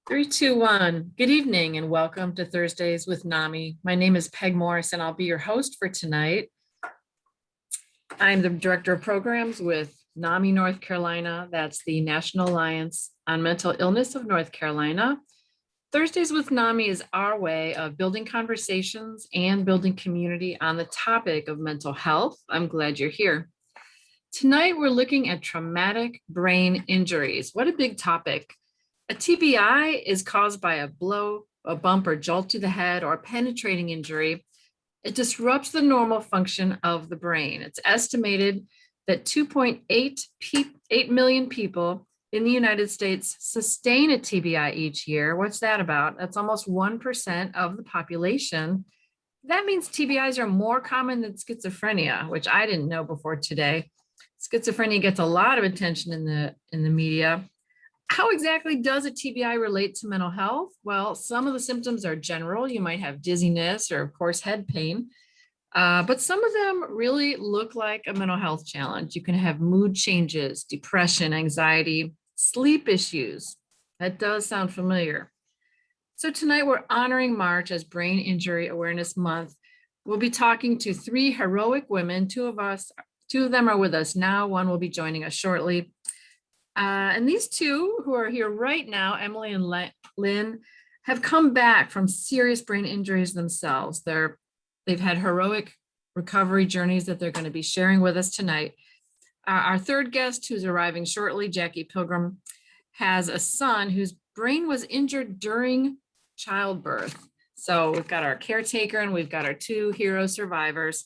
Three, two, one. Good evening and welcome to Thursdays with NAMI. My name is Peg Morris and I'll be your host for tonight. I'm the Director of Programs with NAMI North Carolina. That's the National Alliance on Mental Illness of North Carolina. Thursdays with NAMI is our way of building conversations and building community on the topic of mental health. I'm glad you're here. Tonight, we're looking at traumatic brain injuries. What a big topic. A TBI is caused by a blow, a bump or jolt to the head, or a penetrating injury. It disrupts the normal function of the brain. It's estimated that 2.8 million people in the United States sustain a TBI each year. What's that about? That's almost 1% of the population. That means TBIs are more common than schizophrenia, which I didn't know before today. Schizophrenia gets a lot of attention in the media. How exactly does a TBI relate to mental health? Well, some of the symptoms are general. You might have dizziness or, of course, head pain. But some of them really look like a mental health challenge. You can have mood changes, depression, anxiety, sleep issues. That does sound familiar. So tonight we're honoring March as Brain Injury Awareness Month. We'll be talking to three heroic women. Two of them are with us now. One will be joining us shortly. And these two who are here right now, Emily and Lynn, have come back from serious brain injuries themselves. They've had heroic recovery journeys that they're going to be sharing with us tonight. Our third guest, who's arriving shortly, Jackie Pilgrim, has a son whose brain was injured during childbirth. So we've got our caretaker and we've got our two hero survivors.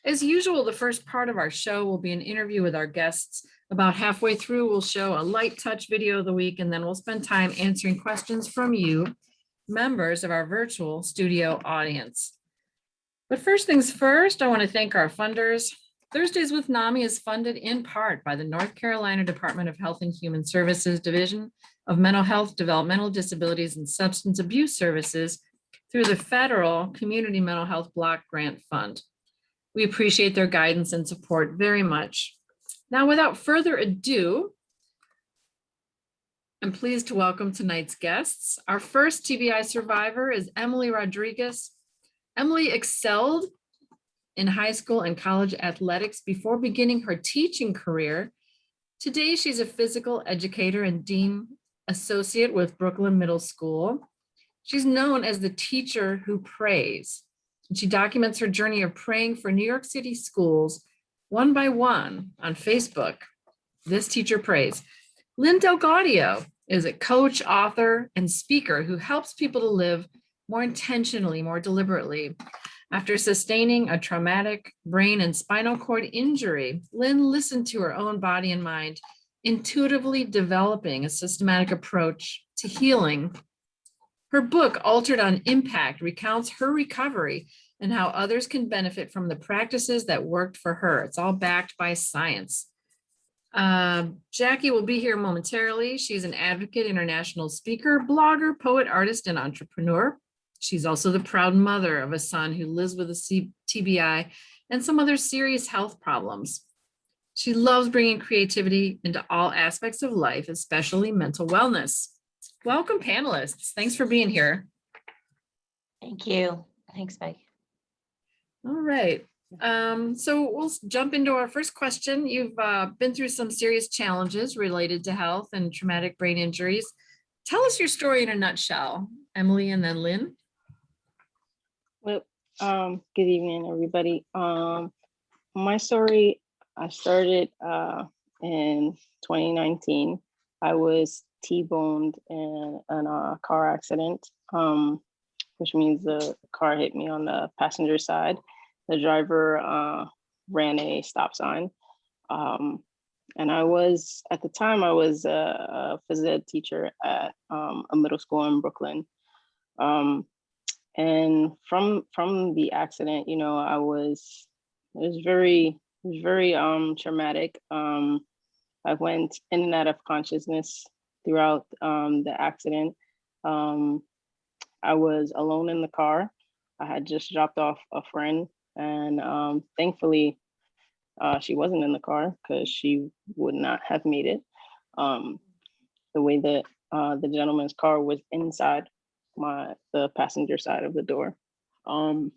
As usual, the first part of our show will be an interview with our guests. About halfway through, we'll show a light touch video of the week, and then we'll spend time answering questions from you, members of our virtual studio audience. But first things first, I want to thank our funders. Thursdays with NAMI is funded in part by the North Carolina Department of Health and Human Services Division of Mental Health, Developmental Disabilities, and Substance Abuse Services through the Federal Community Mental Health Block Grant Fund. We appreciate their guidance and support very much. Now, without further ado, I'm pleased to welcome tonight's guests. Our first TBI survivor is Emily Rodriguez. Emily excelled in high school and college athletics before beginning her teaching career. Today, she's a physical educator and dean associate with Brooklyn Middle School. She's known as the teacher who prays. And she documents her journey of praying for New York City schools one by one on Facebook. This teacher prays. Lynn Delguadio is a coach, author, and speaker who helps people to live more intentionally, more deliberately. After sustaining a traumatic brain and spinal cord injury, Lynn listened to her own body and mind, intuitively developing a systematic approach to healing. Her book, Altered on Impact, recounts her recovery and how others can benefit from the practices that worked for her. It's all backed by science. Jackie will be here momentarily. She's an advocate, international speaker, blogger, poet, artist, and entrepreneur. She's also the proud mother of a son who lives with a TBI and some other serious health problems. She loves bringing creativity into all aspects of life, especially mental wellness. Welcome, panelists. Thanks for being here. Thank you. Thanks, Meg. All right. So we'll jump into our first question. You've been through some serious challenges related to health and traumatic brain injuries. Tell us your story in a nutshell, Emily and then Lynn. Well, good evening, everybody. My story, I started in 2019. I was T-boned in a car accident, which means the car hit me on the passenger side. The driver ran a stop sign. And at the time, I was a phys ed teacher at a middle school in Brooklyn. And from the accident, it was very traumatic. I went in and out of consciousness throughout the accident. I was alone in the car. I had just dropped off a friend, and thankfully, she wasn't in the car because she would not have made it. The way that the gentleman's car was inside the passenger side of the door. Um,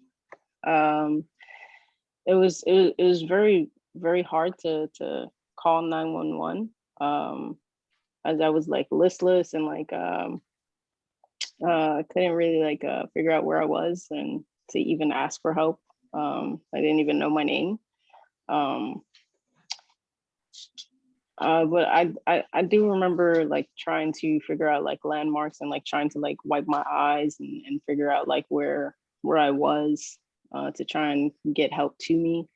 um, it was very, very hard to call 911, as I was like listless and like couldn't really like figure out where I was and to even ask for help. I didn't even know my name. Um, but I do remember like trying to figure out like landmarks and like trying to like wipe my eyes and figure out like where I was, to try and get help to me.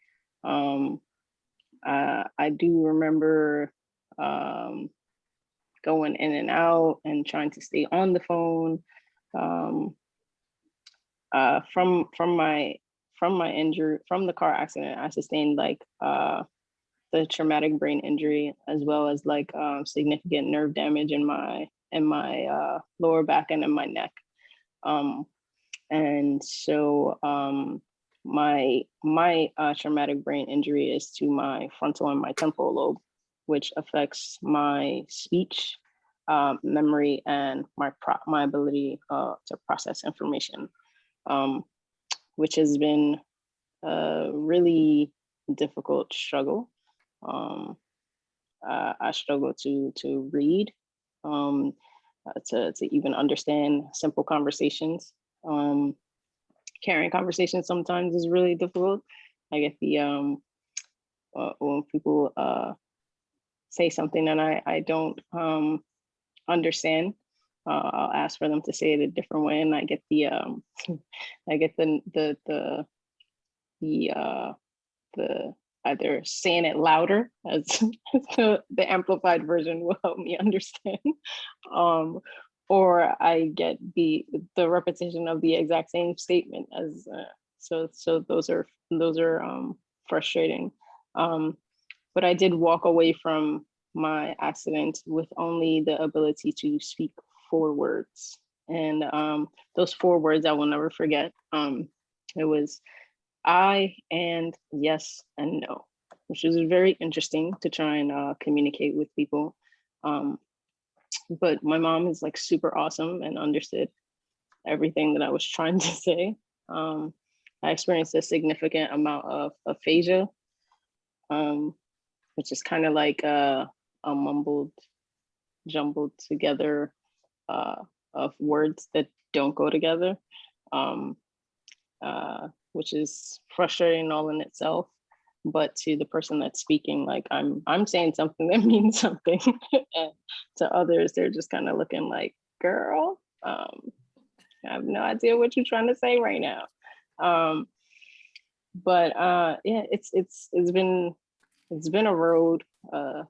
Um, I do remember going in and out and trying to stay on the phone. Um, from my injury from the car accident, I sustained like the traumatic brain injury, as well as like significant nerve damage in my lower back and in my neck. Um, and so my traumatic brain injury is to my frontal and my temporal lobe, which affects my speech, memory, and my ability to process information, um, which has been a really difficult struggle. Um, I struggle to read, um, to even understand simple conversations. Carrying conversations sometimes is really difficult. I get the when people say something and I don't understand, I'll ask for them to say it a different way, and I get the I get the either saying it louder as the amplified version will help me understand, um, or I get the repetition of the exact same statement as so those are frustrating. Um, but I did walk away from my accident with only the ability to speak 4 words, and those 4 words I will never forget. It was I and yes and no, which is very interesting to try and communicate with people. Um, but my mom is like super awesome and understood everything that I was trying to say. I experienced a significant amount of aphasia, um, which is kind of like a mumbled, jumbled together of words that don't go together. Um, which is frustrating all in itself. But to the person that's speaking, like I'm saying something that means something, and to others, they're just kind of looking like, "Girl, I have no idea what you're trying to say right now." But yeah, it's been a road, a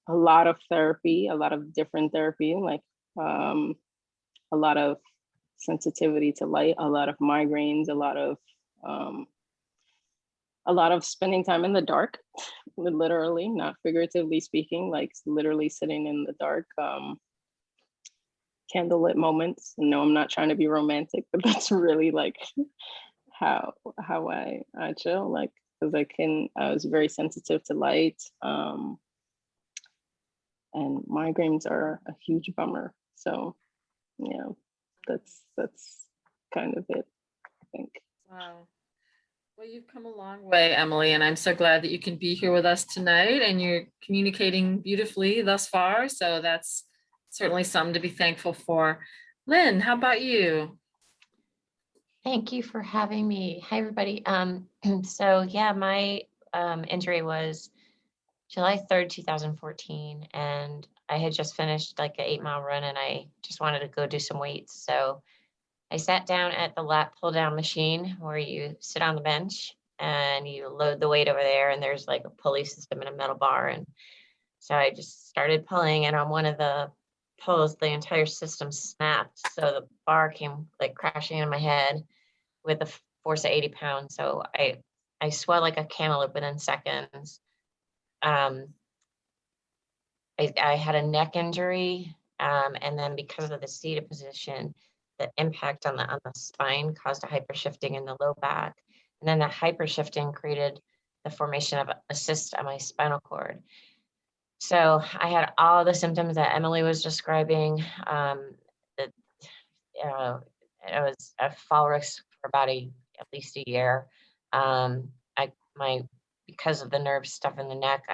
lot of therapy, a lot of different therapy, like a lot of sensitivity to light, a lot of migraines, um, a lot of spending time in the dark, literally, not figuratively speaking, like literally sitting in the dark, candlelit moments. No, I'm not trying to be romantic, but that's really like how I chill, like because I was very sensitive to light, and migraines are a huge bummer. So yeah, that's kind of it, I think. Wow. Well, you've come a long way, Emily, and I'm so glad that you can be here with us tonight and you're communicating beautifully thus far. So that's certainly something to be thankful for. Lynn, how about you? Thank you for having me. Hi, everybody. So yeah, my injury was July 3rd, 2014, and I had just finished like an 8-mile run, and I just wanted to go do some weights. So I sat down at the lat pull down machine where you sit on the bench and you load the weight over there, and there's like a pulley system and a metal bar. And so I just started pulling, and on one of the pulls, the entire system snapped. So the bar came like crashing in my head with a force of 80 pounds. So I swelled like a cantaloupe within seconds. Um, I had a neck injury, and then because of the seated position, the impact on the spine caused a hypershifting in the low back, and then the hypershifting created the formation of a cyst on my spinal cord. So I had all the symptoms that Emily was describing. It, it was a fall risk for about at least a year. Because of the nerve stuff in the neck,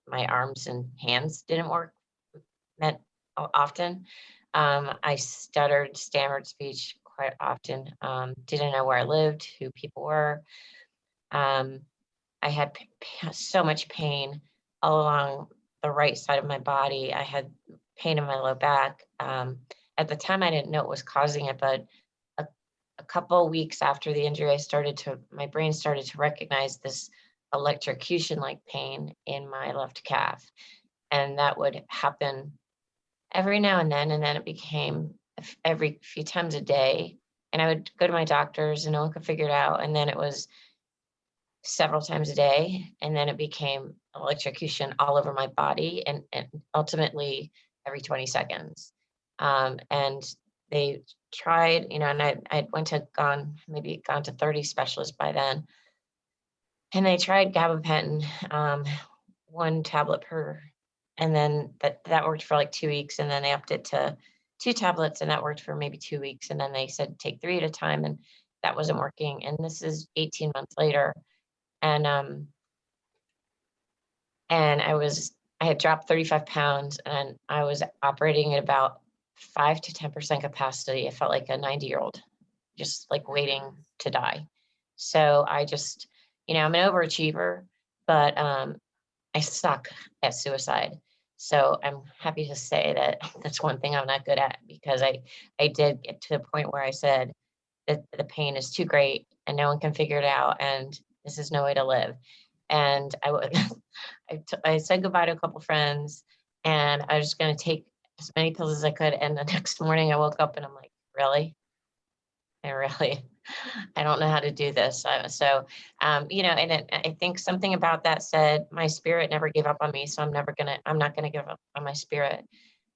my arms and hands didn't work meant often. I stuttered, stammered speech quite often. Didn't know where I lived, who people were. I had so much pain all along the right side of my body. I had pain in my low back. At the time, I didn't know what was causing it, but a couple of weeks after the injury, my brain started to recognize this electrocution-like pain in my left calf. And that would happen every now and then it became every few times a day. And I would go to my doctors and no one could figure it out. And then it was several times a day. And then it became electrocution all over my body and ultimately every 20 seconds. And they tried, and I gone to 30 specialists by then. And they tried gabapentin, 1 tablet per, and then that worked for like 2 weeks. And then they upped it to 2 tablets and that worked for maybe 2 weeks. And then they said, take 3 at a time. And that wasn't working. And this is 18 months later. And I had dropped 35 pounds and I was operating at about 5 to 10% capacity. I felt like a 90-year-old, just like waiting to die. So I just, I'm an overachiever, but I suck at suicide. So I'm happy to say that that's one thing I'm not good at, because I did get to the point where I said that the pain is too great and no one can figure it out and this is no way to live. And I said goodbye to a couple friends and I was just going to take as many pills as I could. And the next morning I woke up and I'm like, really? I don't know how to do this. And I think something about that said, my spirit never gave up on me. So I'm not going to give up on my spirit.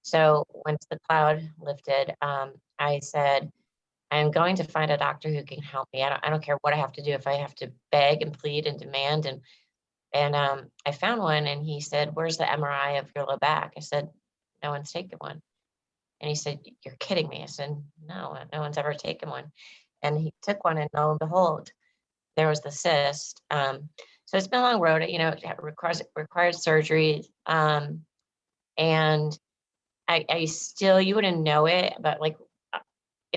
So once the cloud lifted, I said, I'm going to find a doctor who can help me. I don't care what I have to do. If I have to beg and plead and demand. And I found one and he said, where's the MRI of your low back? I said, no one's taken one. And he said, you're kidding me. I said, no one's ever taken one. And he took one and lo and behold, there was the cyst. So it's been a long road, it required surgery. And I still, you wouldn't know it, but like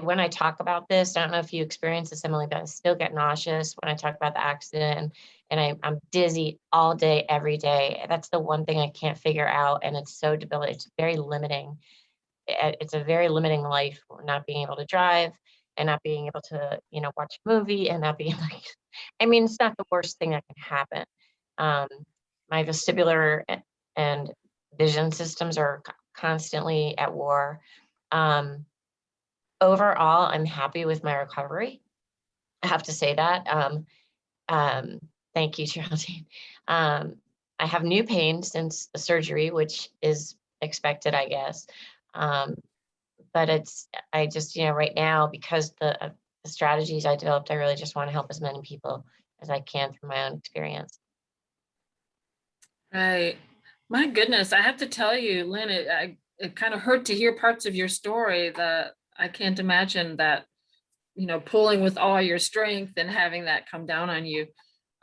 when I talk about this, I don't know if you experience this, Emily, but I still get nauseous when I talk about the accident and I'm dizzy all day, every day. That's the one thing I can't figure out. And it's so debilitating. It's very limiting. It's a very limiting life, not being able to drive and not being able to, watch a movie and not being like, it's not the worst thing that can happen. My vestibular and vision systems are constantly at war. Overall, I'm happy with my recovery. I have to say that. Thank you, Geraldine. I have new pain since the surgery, which is expected, I guess. But I just, right now, because the strategies I developed, I really just want to help as many people as I can through my own experience. Right. My goodness, I have to tell you, Lynn, it kind of hurt to hear parts of your story that I can't imagine that, pulling with all your strength and having that come down on you.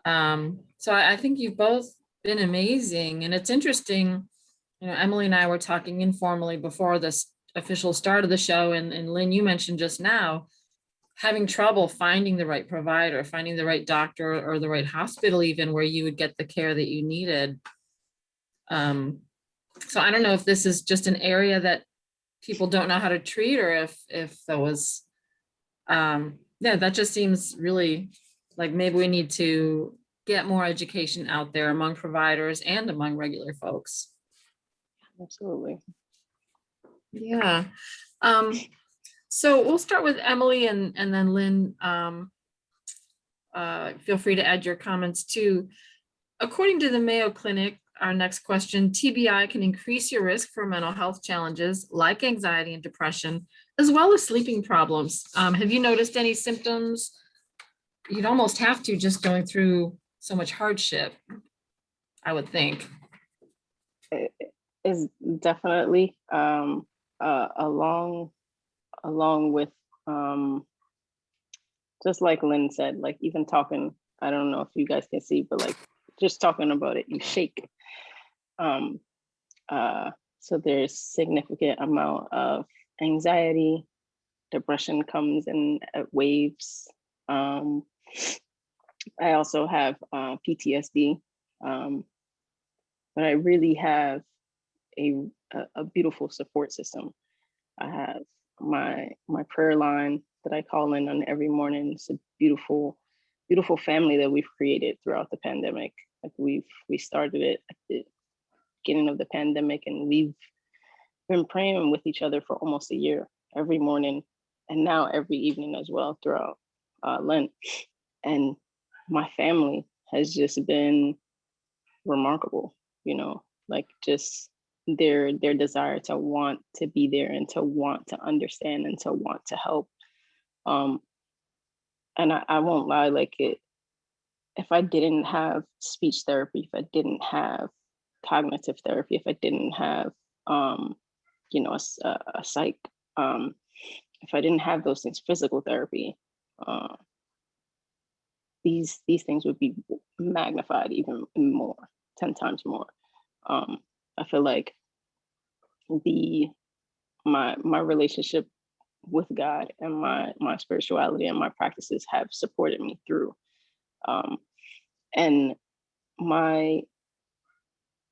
So I think you've both been amazing. And it's interesting, Emily and I were talking informally before this official start of the show. And Lynn, you mentioned just now, having trouble finding the right provider, finding the right doctor or the right hospital, even where you would get the care that you needed. So I don't know if this is just an area that people don't know how to treat, or if there was, that just seems really like maybe we need to get more education out there among providers and among regular folks. Absolutely. Yeah. So we'll start with Emily and then Lynn. Feel free to add your comments too. According to the Mayo Clinic, our next question, TBI can increase your risk for mental health challenges like anxiety and depression, as well as sleeping problems. Have you noticed any symptoms? You'd almost have to, just going through so much hardship, I would think. is definitely along with just like Lynn said, like even talking, I don't know if you guys can see, but like just talking about it, you shake. Um, so there's significant amount of anxiety, depression comes in waves. I also have PTSD, but I really have a beautiful support system. I have my prayer line that I call in on every morning. It's a beautiful, beautiful family that we've created throughout the pandemic. Like we started it at the beginning of the pandemic, and we've been praying with each other for almost a year, every morning, and now every evening as well throughout Lent. And my family has just been remarkable, you know, like just their desire to want to be there and to want to understand and to want to help. And I won't lie, like if I didn't have speech therapy, if I didn't have cognitive therapy, if I didn't have you know, a psych, if I didn't have those things, physical therapy, these things would be magnified even more, 10 times more. I feel like my relationship with God and my spirituality and my practices have supported me through. And my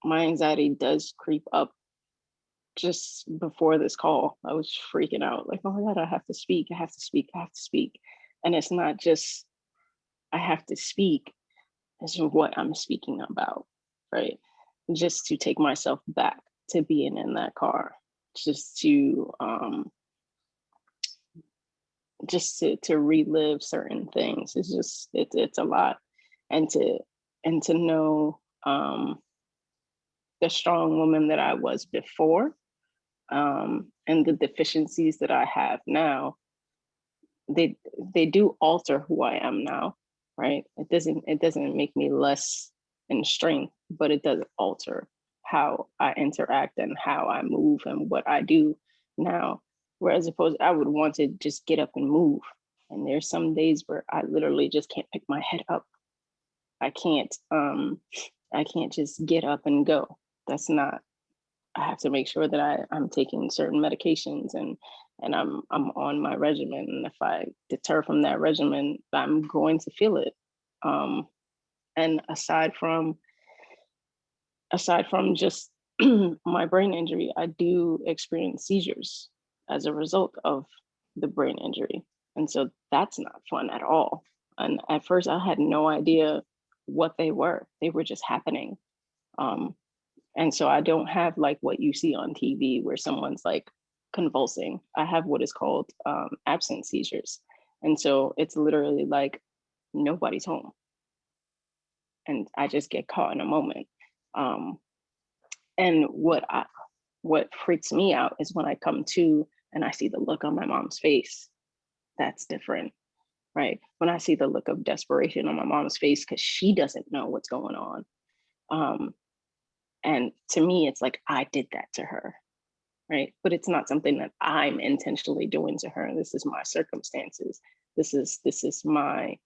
anxiety does creep up. Just before this call, I was freaking out, like, oh my God, I have to speak, I have to speak, I have to speak. And it's not just I have to speak, it's what I'm speaking about, right? Just to take myself back to being in that car, just to relive certain things. It's just it's a lot. And to know the strong woman that I was before, and the deficiencies that I have now, they do alter who I am now, right? It doesn't make me less in strength, but it does alter how I interact and how I move and what I do now. Whereas opposed, I would want to just get up and move. And there's some days where I literally just can't pick my head up. I can't just get up and go. That's not, I have to make sure that I'm taking certain medications and I'm on my regimen. And if I deter from that regimen, I'm going to feel it. And aside from just my brain injury, I do experience seizures as a result of the brain injury. And so that's not fun at all. And at first I had no idea what they were. They were just happening. And so I don't have like what you see on TV where someone's like convulsing. I have what is called absent seizures. And so it's literally like nobody's home. And I just get caught in a moment. And what freaks me out is when I come to and I see the look on my mom's face. That's different, right? When I see the look of desperation on my mom's face because she doesn't know what's going on. And to me, it's like I did that to her, right? But it's not something that I'm intentionally doing to her. This is my circumstances. This is my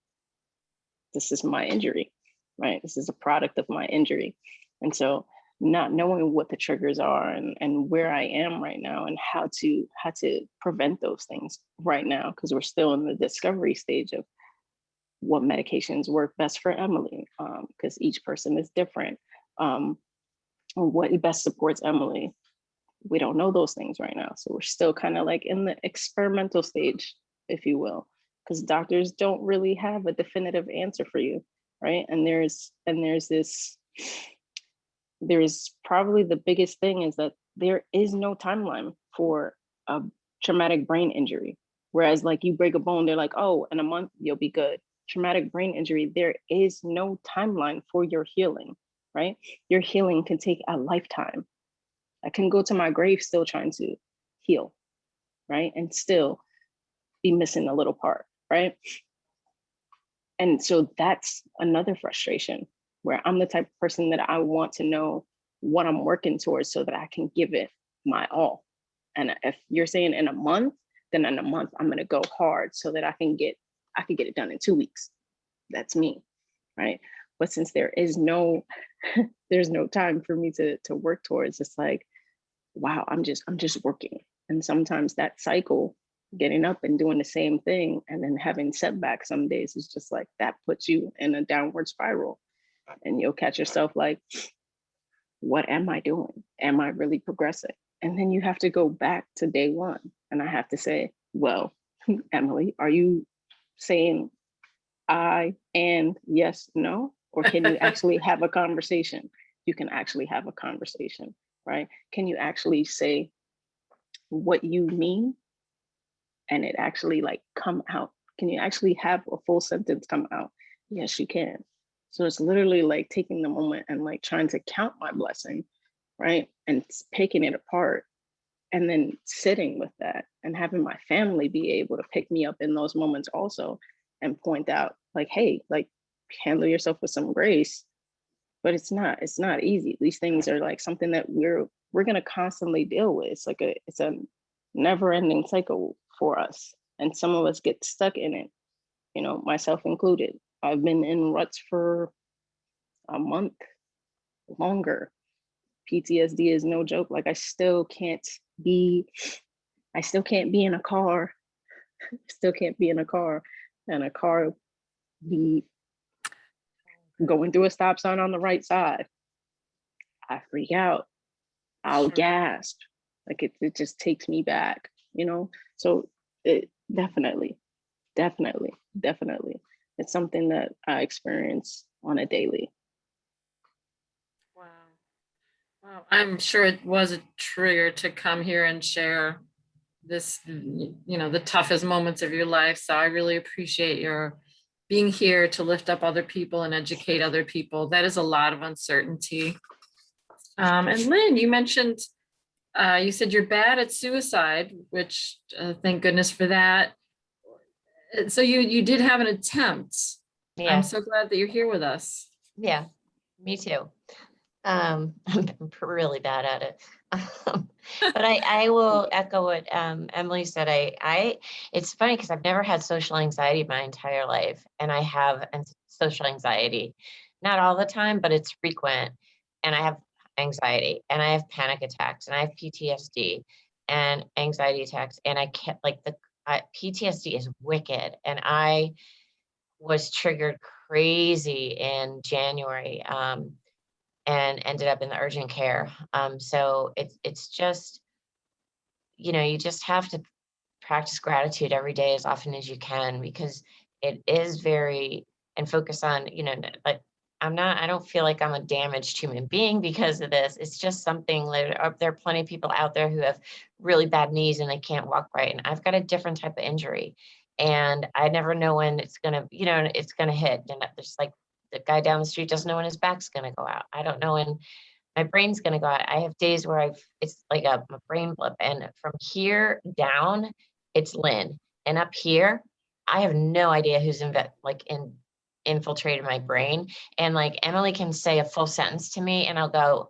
injury, right? This is a product of my injury. And so not knowing what the triggers are and where I am right now and how to prevent those things right now, because we're still in the discovery stage of what medications work best for Emily, because each person is different. What best supports Emily. We don't know those things right now. So we're still kind of like in the experimental stage, if you will, because doctors don't really have a definitive answer for you, right? And there's probably the biggest thing is that there is no timeline for a traumatic brain injury. Whereas like you break a bone, they're like, oh, in a month, you'll be good. Traumatic brain injury, there is no timeline for your healing, right? Your healing can take a lifetime. I can go to my grave still trying to heal, right? And still be missing a little part, right? And so that's another frustration where I'm the type of person that I want to know what I'm working towards so that I can give it my all. And if you're saying in a month, then in a month I'm gonna go hard so that I can get it done in 2 weeks. That's me, right? But since there is no there's no time for me to work towards, it's like, wow, I'm just working. And sometimes that cycle, getting up and doing the same thing and then having setbacks some days, is just like that puts you in a downward spiral. And you'll catch yourself like, what am I doing? Am I really progressing? And then you have to go back to day one. And I have to say, well, Emily, are you saying I and yes, no? Or can you actually have a conversation? You can actually have a conversation, right? Can you actually say what you mean and it actually like come out? Can you actually have a full sentence come out? Yes, you can. So it's literally like taking the moment and like trying to count my blessing, right? And picking it apart and then sitting with that and having my family be able to pick me up in those moments also and point out like, hey, like handle yourself with some grace. But it's not easy. These things are like something that we're gonna constantly deal with. It's a never-ending cycle for us. And some of us get stuck in it, you know, myself included. I've been in ruts for a month longer. PTSD is no joke. Like I still can't be in a car. Still can't be in a car and a car be going through a stop sign on the right side. I freak out. I'll gasp. Like it just takes me back, you know? So it definitely. It's something that I experience on a daily. Wow. Wow. I'm sure it was a trigger to come here and share this, the toughest moments of your life. So I really appreciate your being here to lift up other people and educate other people. That is a lot of uncertainty. And Lynn, you mentioned, you said you're bad at suicide, which thank goodness for that. So you did have an attempt. Yeah. I'm so glad that you're here with us. Yeah, me too. I'm really bad at it. But I will echo what Emily said. It's funny because I've never had social anxiety my entire life, and I have social anxiety, not all the time, but it's frequent. And I have anxiety, and I have panic attacks, and I have PTSD and anxiety attacks, and I can't PTSD is wicked, and I was triggered crazy in January. And ended up in the urgent care. So it's just, you just have to practice gratitude every day as often as you can, because it is and focus on, like I don't feel like I'm a damaged human being because of this. It's just something that there are plenty of people out there who have really bad knees and they can't walk right. And I've got a different type of injury, and I never know when it's gonna hit. And there's like, the guy down the street doesn't know when his back's going to go out. I don't know when my brain's going to go out. I have days where it's like a brain blip, and from here down, it's Lynn. And up here, I have no idea who's infiltrated my brain. And like Emily can say a full sentence to me and I'll go,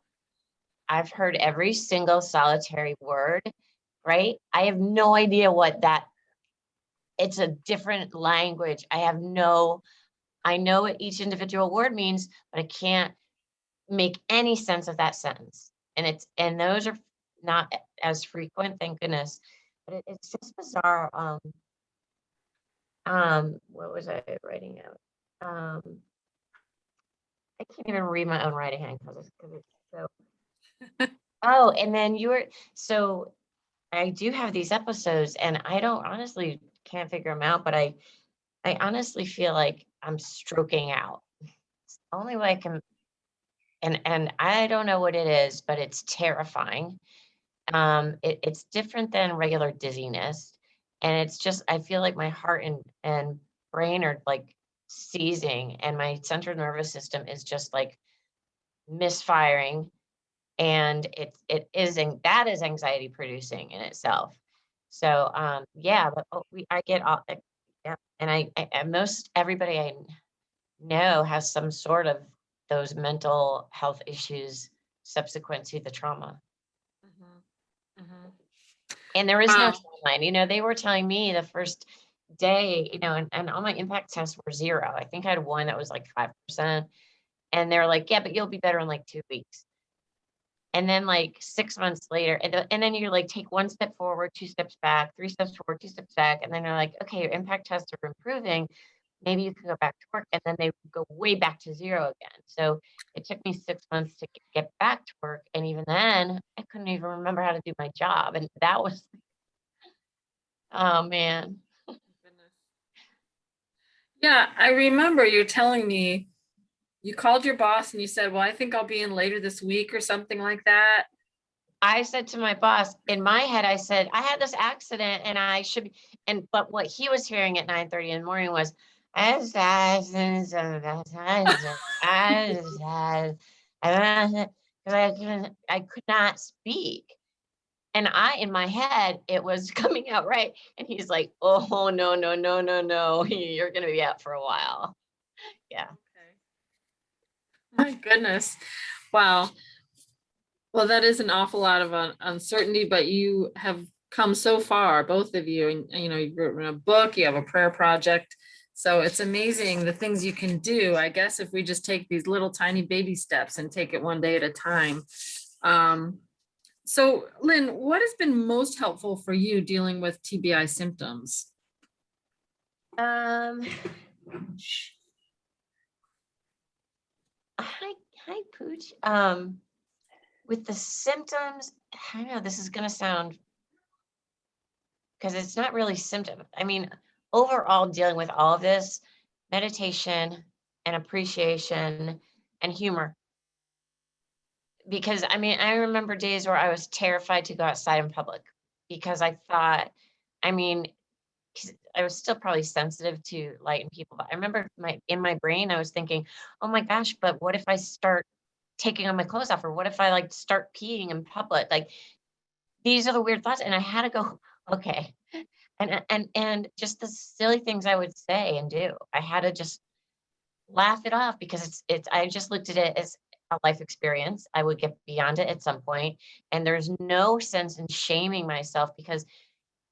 I've heard every single solitary word, right? I have no idea it's a different language. I know what each individual word means, but I can't make any sense of that sentence. And those are not as frequent, thank goodness. But it's just bizarre. What was I writing out? I can't even read my own writing hand because it's so. Oh, and then so I do have these episodes, and I don't honestly can't figure them out, but I honestly feel like I'm stroking out. It's the only way I can, and I don't know what it is, but it's terrifying. It's different than regular dizziness, and it's just I feel like my heart and brain are like seizing, and my central nervous system is just like misfiring, and that is anxiety producing in itself. So yeah, but I get all. Yeah, and I most everybody I know has some sort of those mental health issues subsequent to the trauma. Mhm, mhm. And there is no Wow. timeline. They were telling me the first day, and all my impact tests were 0. I think I had one that was like 5%. And they're like, yeah, but you'll be better in like 2 weeks. And then like 6 months later, and then you're like, take 1 step forward, 2 steps back, 3 steps forward, 2 steps back. And then they're like, okay, your impact tests are improving. Maybe you can go back to work. And then they go way back to 0 again. So it took me 6 months to get back to work. And even then, I couldn't even remember how to do my job. And that was, oh man. Goodness. Yeah, I remember you telling me you called your boss and you said, well, I think I'll be in later this week or something like that. I said to my boss, in my head, I said, I had this accident and I should be, but what he was hearing at 9:30 in the morning was, because I could not speak. And in my head, it was coming out right. And he's like, oh, no, no, no, no, no. You're going to be out for a while. Yeah. Okay. My goodness. Wow. Well, that is an awful lot of uncertainty, but you have come so far, both of you, and you've written a book, you have a prayer project. So it's amazing the things you can do. I guess if we just take these little tiny baby steps and take it one day at a time. So Lynn, what has been most helpful for you dealing with TBI symptoms? Hi, Pooch. With the symptoms, I know this is going to sound, because it's not really symptom. I mean, overall, dealing with all of this, meditation and appreciation and humor. Because I remember days where I was terrified to go outside in public because I thought, I mean, 'cause I was still probably sensitive to light and people, but I remember in my brain, I was thinking, oh my gosh, but what if I start taking all my clothes off? Or what if I like start peeing in public? Like, these are the weird thoughts. And I had to go, okay. And just the silly things I would say and do, I had to just laugh it off because I just looked at it as a life experience. I would get beyond it at some point, and there's no sense in shaming myself because,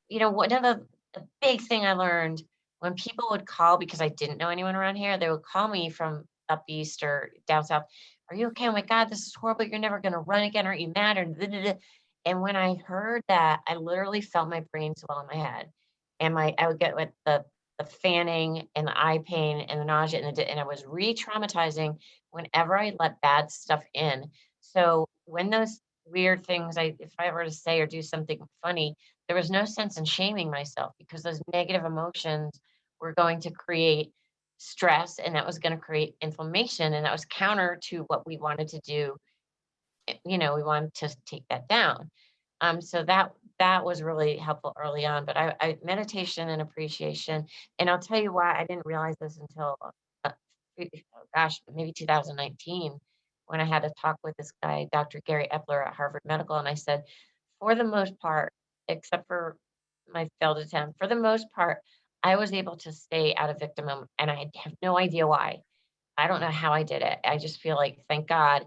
one of the big thing I learned, when people would call because I didn't know anyone around here, they would call me from up east or down south. Are you okay? Oh my God, this is horrible. You're never going to run again. Aren't you mad? Or da, da, da. And when I heard that, I literally felt my brain swell in my head, and I would get with the fanning and the eye pain and the nausea and I was re-traumatizing whenever I let bad stuff in. So when those weird things, if I were to say or do something funny, there was no sense in shaming myself because those negative emotions were going to create stress and that was going to create inflammation, and that was counter to what we wanted to do. We wanted to take that down. So that was really helpful early on, but I meditation and appreciation, and I'll tell you why I didn't realize this until, uh, gosh, maybe 2019, when I had a talk with this guy, Dr. Gary Epler at Harvard Medical, and I said, for the most part, except for my failed attempt, for the most part, I was able to stay out of victim mode, and I have no idea why. I don't know how I did it. I just feel like, thank God.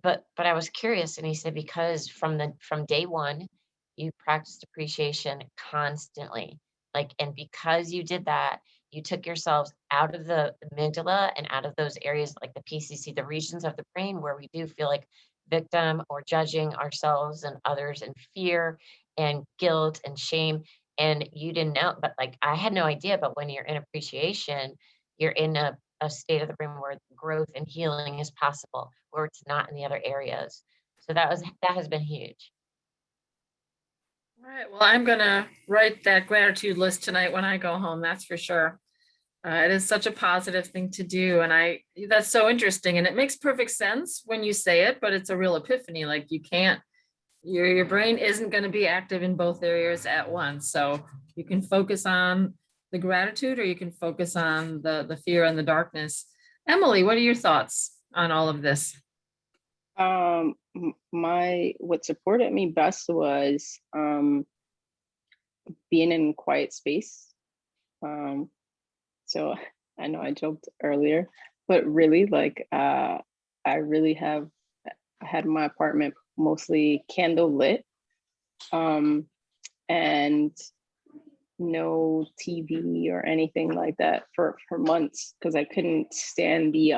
But I was curious, and he said, because from day one, you practiced appreciation constantly. Like, and because you did that, you took yourselves out of the amygdala and out of those areas like the PCC, the regions of the brain where we do feel like victim or judging ourselves and others, and fear and guilt and shame. And you didn't know, but like I had no idea. But when you're in appreciation, you're in a state of the brain where growth and healing is possible, where it's not in the other areas. So that has been huge. All right. Well, I'm going to write that gratitude list tonight when I go home. That's for sure. It is such a positive thing to do. And that's so interesting. And it makes perfect sense when you say it, but it's a real epiphany. Like your brain isn't going to be active in both areas at once. So you can focus on the gratitude or you can focus on the fear and the darkness. Emily, what are your thoughts on all of this? What supported me best was being in quiet space. So I know I joked earlier, but really, like, I really have I had my apartment mostly candle lit, and no TV or anything like that for months, because I couldn't stand the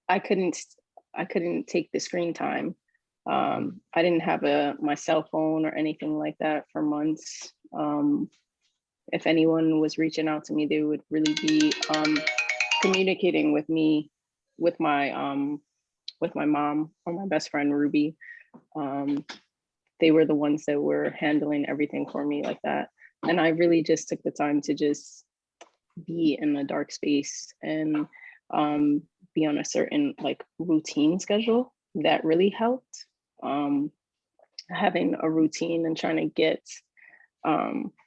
I couldn't I couldn't take the screen time. I didn't have my cell phone or anything like that for months. If anyone was reaching out to me, they would really be communicating with me with my mom or my best friend Ruby. They were the ones that were handling everything for me like that. And I really just took the time to just be in a dark space and be on a certain like routine schedule. That really helped. Having a routine and trying to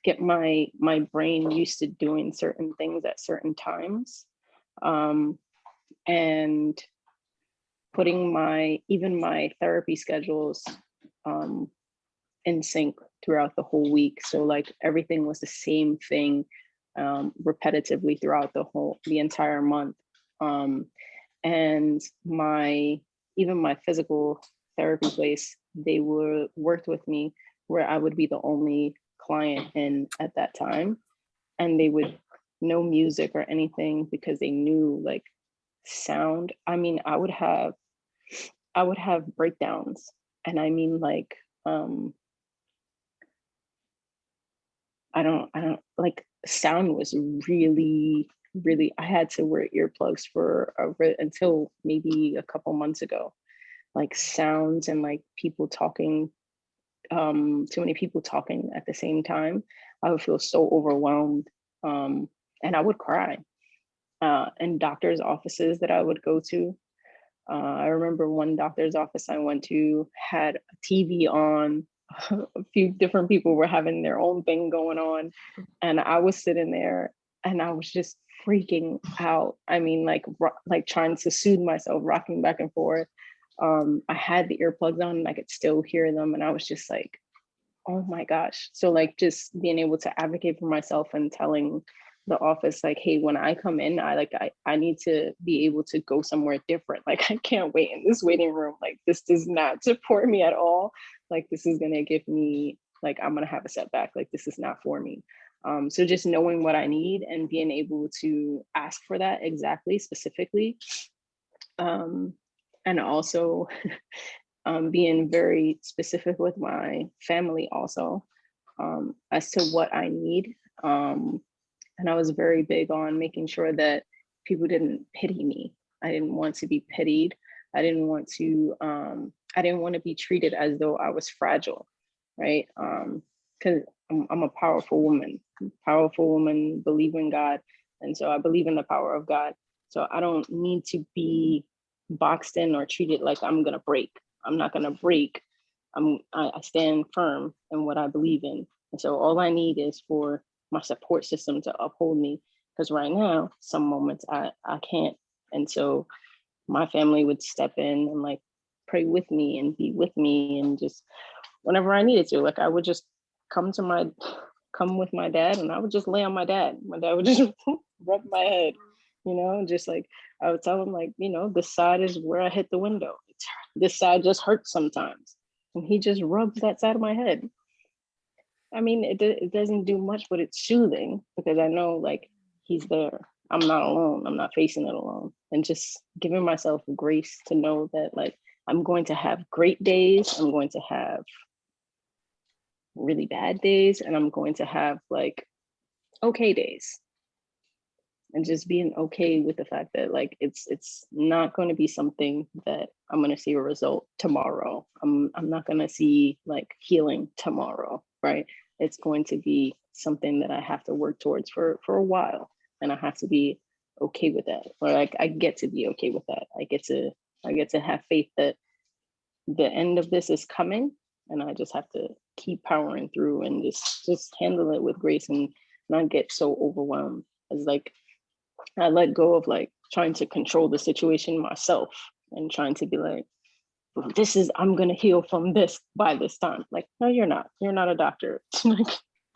get my brain used to doing certain things at certain times, and putting even my therapy schedules in sync throughout the whole week. So like everything was the same thing repetitively throughout the entire month. And even my physical therapy place, they worked with me where I would be the only client in at that time. And they would no music or anything because they knew like sound. I mean, I would have breakdowns. And I mean like I don't like sound was really, really, I had to wear earplugs until maybe a couple months ago. Like sounds and like people talking, too many people talking at the same time. I would feel so overwhelmed. And I would cry. In doctors' offices that I would go to. I remember one doctor's office I went to had a TV on. A few different people were having their own thing going on, and I was sitting there and I was just freaking out. I mean, like trying to soothe myself, rocking back and forth. I had the earplugs on and I could still hear them, and I was just like, oh my gosh. So like just being able to advocate for myself and telling the office like, hey, when I come in, I need to be able to go somewhere different. Like I can't wait in this waiting room. Like this does not support me at all. Like this is gonna give me, like I'm gonna have a setback. Like this is not for me. So just knowing what I need and being able to ask for that exactly, specifically. And also being very specific with my family also as to what I need. And I was very big on making sure that people didn't pity me. I didn't want to be pitied. I didn't want to be treated as though I was fragile, right? Because I'm a powerful woman, believe in God. And so I believe in the power of God. So I don't need to be boxed in or treated like I'm gonna break. I'm not gonna break. I stand firm in what I believe in. And so all I need is for my support system to uphold me, because right now some moments I can't. And so my family would step in and like pray with me and be with me, and just whenever I needed to, like I would just come with my dad, and I would just lay on my dad would just rub my head, just like I would tell him, like, this side is where I hit the window, this side just hurts sometimes, and he just rubs that side of my head. I mean, it doesn't do much, but it's soothing because I know like he's there. I'm not alone. I'm not facing it alone. And just giving myself grace to know that like I'm going to have great days. I'm going to have really bad days, and I'm going to have like okay days. And just being okay with the fact that like it's not going to be something that I'm going to see a result tomorrow. I'm not going to see like healing tomorrow, right? It's going to be something that I have to work towards for a while, and I have to be okay with that. Or like I get to be okay with that. I get to have faith that the end of this is coming, and I just have to keep powering through and just handle it with grace and not get so overwhelmed. As like I let go of like trying to control the situation myself and trying to be like, I'm gonna heal from this by this time. Like, no, you're not. You're not a doctor. Like,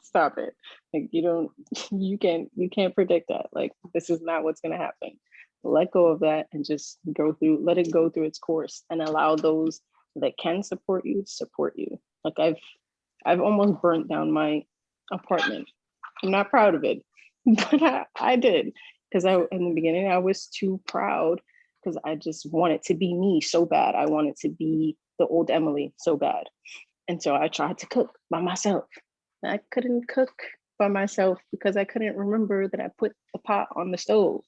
stop it. Like you can't predict that. Like this is not what's gonna happen. let go of that and just let it go through its course and allow those that can support you. Like I've almost burnt down my apartment. I'm not proud of it, but I did, because in the beginning I was too proud, because I just wanted to be me so bad. I wanted to be the old Emily so bad. And so I tried to cook by myself. I couldn't cook by myself because I couldn't remember that I put the pot on the stove.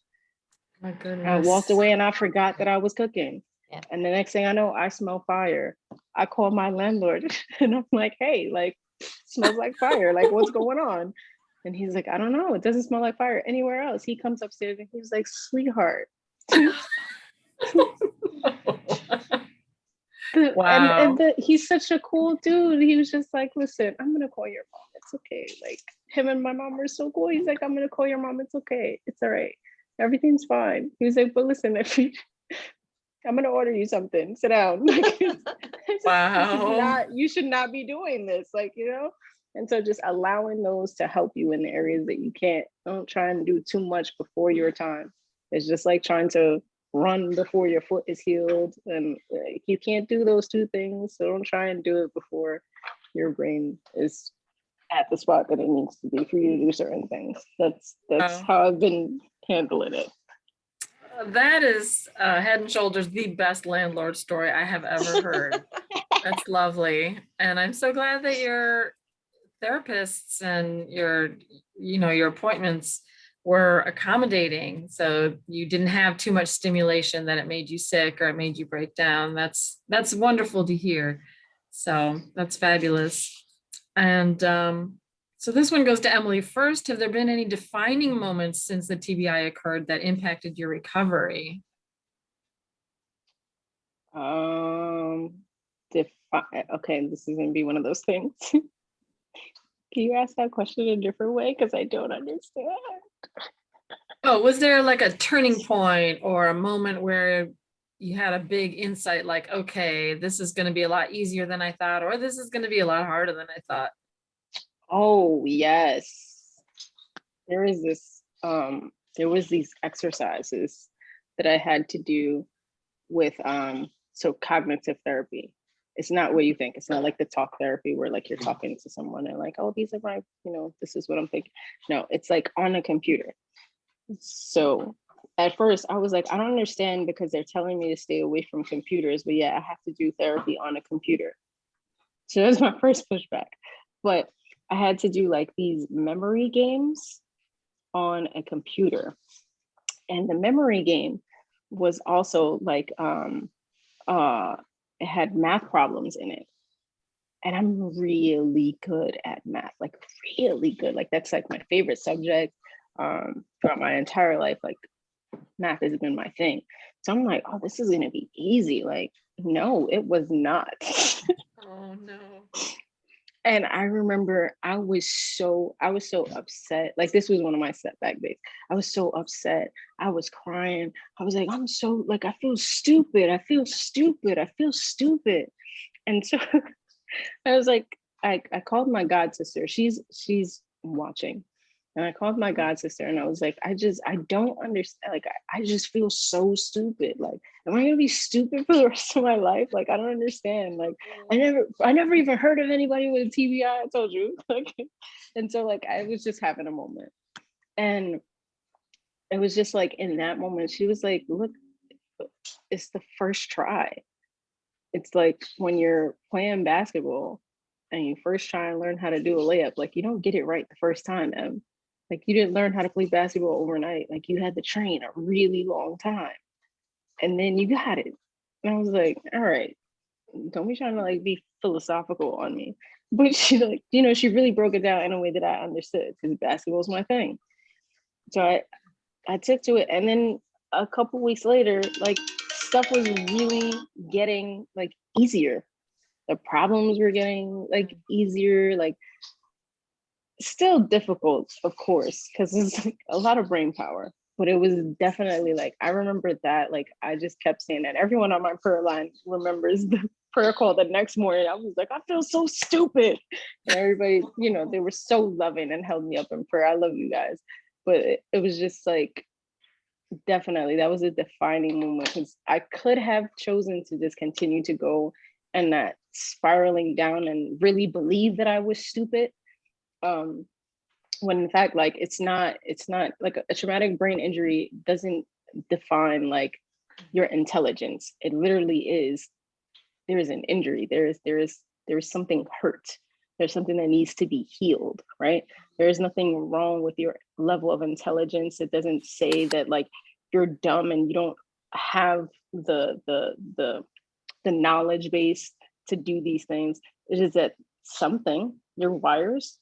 My goodness. I walked away and I forgot that I was cooking. Yeah. And the next thing I know, I smell fire. I called my landlord and I'm like, hey, like, smells like fire. Like, what's going on? And he's like, I don't know. It doesn't smell like fire anywhere else. He comes upstairs and he's like, sweetheart. Wow. He's such a cool dude. He was just like, listen, I'm gonna call your mom. It's okay. Like, him and my mom are so cool. He's like, I'm gonna call your mom. It's okay. It's all right. Everything's fine. He was like, but listen, I'm gonna order you something. Sit down. Like, Wow. you should not be doing this. Like, you know. And so just allowing those to help you in the areas that you can't. Don't try and do too much before your time. It's just like trying to run before your foot is healed, and you can't do those two things. So don't try and do it before your brain is at the spot that it needs to be for you to do certain things. That's how I've been handling it. That is head and shoulders the best landlord story I have ever heard. That's lovely. And I'm so glad that your therapists and your appointments were accommodating. So you didn't have too much stimulation that it made you sick or it made you break down. That's wonderful to hear. So that's fabulous. And so this one goes to Emily first. Have there been any defining moments since the TBI occurred that impacted your recovery? Okay, this is gonna be one of those things. Can you ask that question a different way? Because I don't understand. Oh, was there like a turning point or a moment where you had a big insight, like, okay, this is going to be a lot easier than I thought, or this is going to be a lot harder than I thought? Oh, yes. There was these exercises that I had to do with so cognitive therapy. It's not what you think. It's not like the talk therapy where like you're talking to someone and like, oh, these are my, this is what I'm thinking. No, it's like on a computer. So at first I was like, I don't understand, because they're telling me to stay away from computers, but yeah, I have to do therapy on a computer. So that's my first pushback. But I had to do like these memory games on a computer. And the memory game was also like, it had math problems in it. And I'm really good at math, like really good. Like that's like my favorite subject throughout my entire life. Like math has been my thing. So I'm like, oh, this is gonna be easy. Like, no, it was not. Oh no. And I remember I was so upset. Like this was one of my setback days. I was so upset. I was crying. I was like, I feel stupid. I feel stupid. And so I was like, I called my god sister. She's watching. And I called my god sister and I was like, I don't understand. Like, I just feel so stupid. Like, am I gonna be stupid for the rest of my life? Like, I don't understand. Like, I never even heard of anybody with a TBI. I told you. Like, and so like, I was just having a moment. And it was just like in that moment, she was like, look, it's the first try. It's like when you're playing basketball and you first try and learn how to do a layup, like you don't get it right the first time, Em. Like you didn't learn how to play basketball overnight. Like you had to train a really long time. And then you got it. And I was like, all right, don't be trying to like be philosophical on me. But she like, she really broke it down in a way that I understood, because basketball is my thing. So I took to it. And then a couple weeks later, like stuff was really getting like easier. The problems were getting like easier, like still difficult, of course, because it's like a lot of brain power. But it was definitely like, I remember that, like, I just kept saying that. Everyone on my prayer line remembers the prayer call the next morning. I was like, I feel so stupid. And everybody, they were so loving and held me up in prayer. I love you guys. But it was just like, definitely, that was a defining moment, because I could have chosen to just continue to go and that spiraling down and really believe that I was stupid. Um, when in fact, like, it's not like a traumatic brain injury doesn't define like your intelligence. It literally is, there is an injury. There is something hurt. There's something that needs to be healed, right? There is nothing wrong with your level of intelligence. It doesn't say that like you're dumb and you don't have the knowledge base to do these things. It is that something, your wires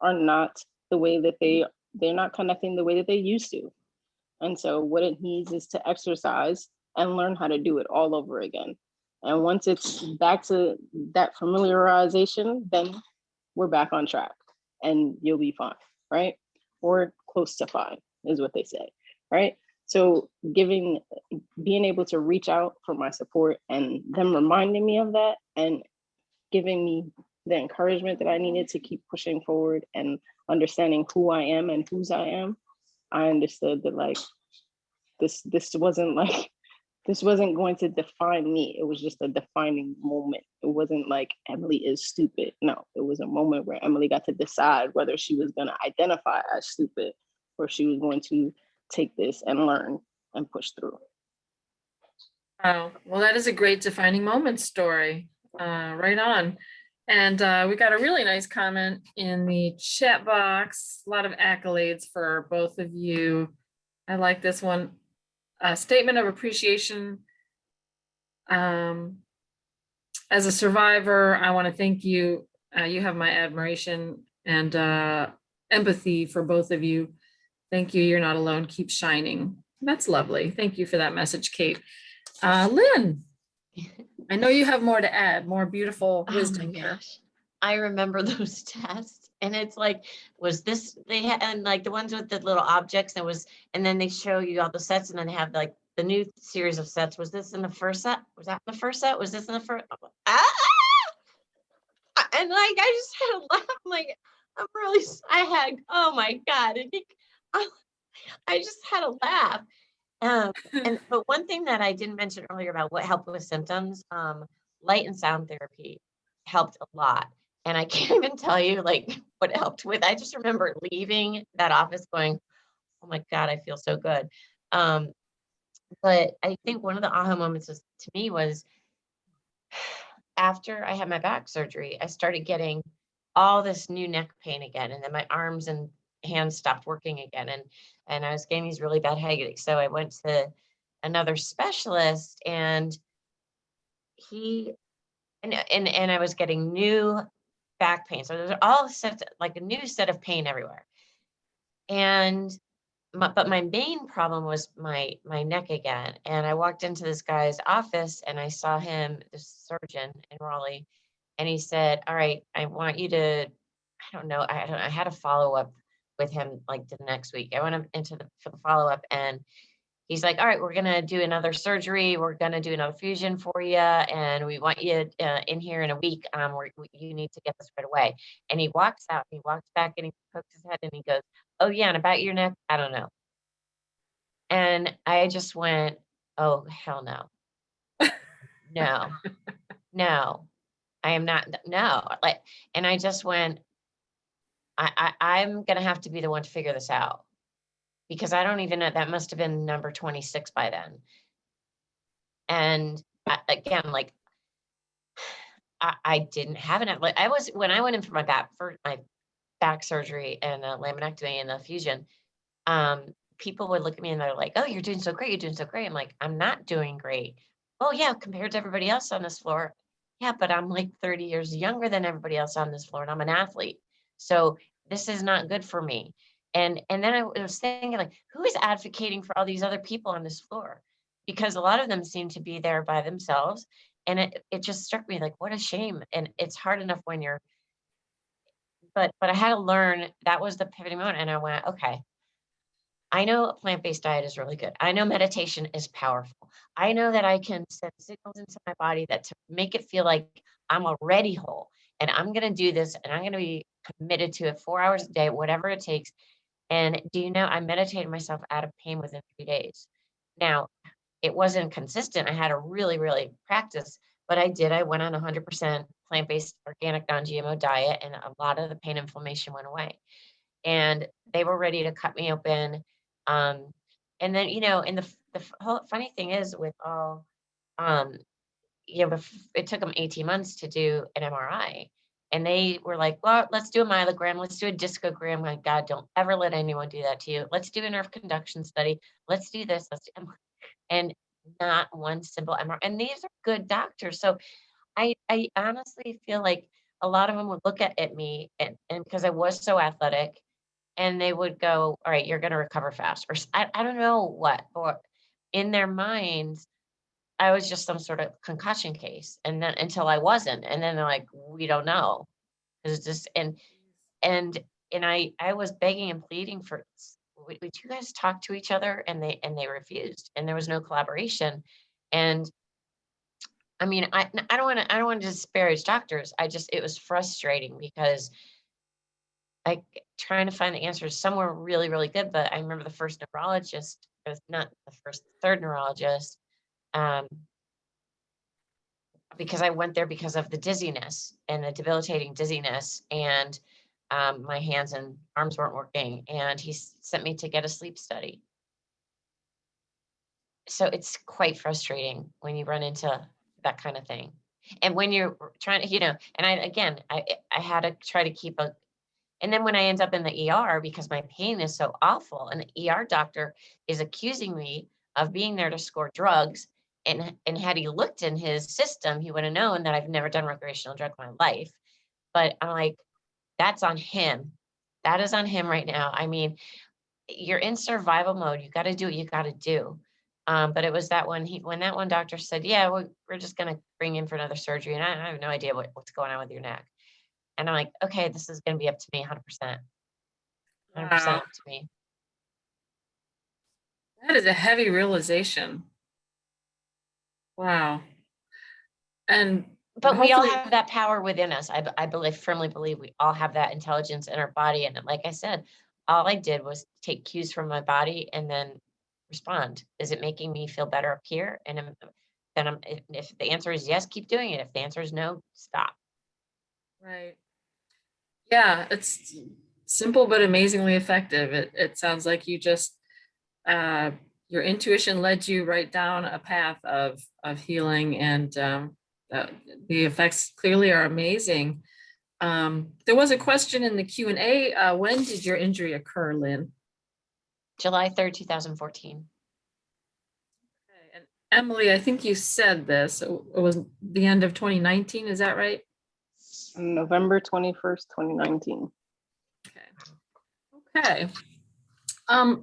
are not the way that they're not connecting the way that they used to. And so what it needs is to exercise and learn how to do it all over again. And once it's back to that familiarization, then we're back on track and you'll be fine, right? Or close to fine is what they say, right? So being able to reach out for my support and them reminding me of that and giving me the encouragement that I needed to keep pushing forward and understanding who I am and whose I am, I understood that like this wasn't like this wasn't going to define me. It was just a defining moment. It wasn't like Emily is stupid. No, it was a moment where Emily got to decide whether she was going to identify as stupid or she was going to take this and learn and push through. Oh, well, that is a great defining moment story. Right on. And we got a really nice comment in the chat box. A lot of accolades for both of you. I like this one. A statement of appreciation. As a survivor, I want to thank you. You have my admiration and empathy for both of you. Thank you. You're not alone. Keep shining. That's lovely. Thank you for that message, Kate. Lynn, I know you have more to add, more beautiful wisdom here. I remember those tests, and it's like, was this, they had, and like the ones with the little objects, and then they show you all the sets, and then they have like the new series of sets. Was this in the first set? Was that in the first set? Was this in the first? And like, I just had a laugh. I'm like, oh my God. I just had a laugh. But one thing that I didn't mention earlier about what helped with symptoms, light and sound therapy helped a lot. And I can't even tell you like what it helped with. I just remember leaving that office going, oh my God, I feel so good. But I think one of the aha moments to me was after I had my back surgery, I started getting all this new neck pain again. And then my arms and hands stopped working again. And I was getting these really bad headaches. So I went to another specialist, and I was getting new back pain. So there's all sets, like a new set of pain everywhere. But my main problem was my neck again. And I walked into this guy's office and I saw him, this surgeon in Raleigh, and he said, all right, I want you to, I had a follow-up with him like the next week. I went for the follow-up, and he's like, all right, we're going to do another surgery. We're going to do another fusion for you. And we want you in here in a week. You need to get this right away. And he walks out, he walks back, and he pokes his head and he goes, oh yeah, and about your neck, I don't know. And I just went, oh, hell no. No, I am not. No. Like, and I just went, I'm going to have to be the one to figure this out, because I don't even know, that must have been number 26 by then. And again, like I didn't have it. Like when I went in for my back surgery and laminectomy and a fusion, people would look at me and they're like, oh, you're doing so great. You're doing so great. I'm like, I'm not doing great. Oh yeah, compared to everybody else on this floor. Yeah, but I'm like 30 years younger than everybody else on this floor, and I'm an athlete. So this is not good for me. And then I was thinking, like, who is advocating for all these other people on this floor? Because a lot of them seem to be there by themselves. And it just struck me like, what a shame. And it's hard enough when but I had to learn, that was the pivoting moment. And I went, okay, I know a plant-based diet is really good. I know meditation is powerful. I know that I can send signals into my body that to make it feel like I'm already whole, and I'm going to do this, and I'm going to be committed to it 4 hours a day, whatever it takes. And do you know, I meditated myself out of pain within 3 days. Now, it wasn't consistent. I had to really, really practice, but I did. I went on 100% plant-based, organic, non-GMO diet, and a lot of the pain inflammation went away. And they were ready to cut me open. Um, and then, and the whole funny thing is with all, um, it took them 18 months to do an MRI. And they were like, well, let's do a myelogram. Let's do a discogram. My God, don't ever let anyone do that to you. Let's do a nerve conduction study. Let's do this. And not one simple MRI. And these are good doctors. So I honestly feel like a lot of them would look at me and because I was so athletic and they would go, all right, you're going to recover fast. Or I don't know what, or in their minds, I was just some sort of concussion case. And then until I wasn't. And then they're like, we don't know. It's just, and, and I was begging and pleading for, would you guys talk to each other? And they refused, and there was no collaboration. And I mean, I don't want to disparage doctors. It was frustrating because trying to find the answers. Some were really, really good, but I remember the first neurologist, it was not the first, third neurologist, um, because I went there because of the dizziness and the debilitating dizziness, and my hands and arms weren't working, and he sent me to get a sleep study. So it's quite frustrating when you run into that kind of thing. And when you're trying to, and I had to try to keep and then when I end up in the ER because my pain is so awful, and the ER doctor is accusing me of being there to score drugs. And had he looked in his system, he would have known that I've never done recreational drug in my life. But I'm like, that's on him. That is on him right now. I mean, you're in survival mode. You got to do what you got to do. But it was that when that one doctor said, yeah, we're just going to bring you in for another surgery. And I have no idea what's going on with your neck. And I'm like, okay, this is going to be up to me 100%. 100% Wow, up to me. that is a heavy realization. Wow. And But we all hopefully, have that power within us. Firmly believe we all have that intelligence in our body. And like I said, all I did was take cues from my body and then respond. Is it making me feel better up here? And if the answer is yes, keep doing it. If the answer is no, stop. right. Yeah, it's simple but amazingly effective. It sounds like you just uh, your intuition led you right down a path of healing, and uh, the effects clearly are amazing. There was a question in the Q&A. When did your injury occur, Lynn? July 3rd, 2014. Okay, and Emily, I think you said this. It was the end of 2019. Is that right? November 21st, 2019. Okay.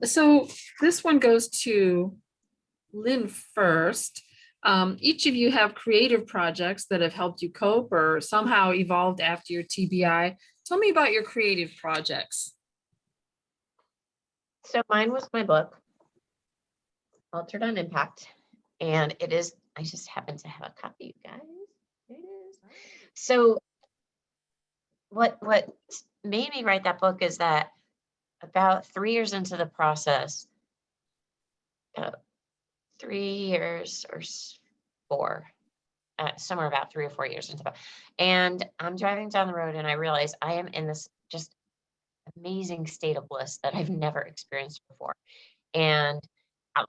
So this one goes to Lynn first. Each of you have creative projects that have helped you cope or somehow evolved after your TBI. Tell me about your creative projects. So mine was my book, Altered on Impact. And it is, I just happen to have a copy, you guys. There it is. So what made me write that book is that about 3 years into the process, 3 years or 4, somewhere about 3 or 4 years into it. And I'm driving down the road and I realize I am in this just amazing state of bliss that I've never experienced before. And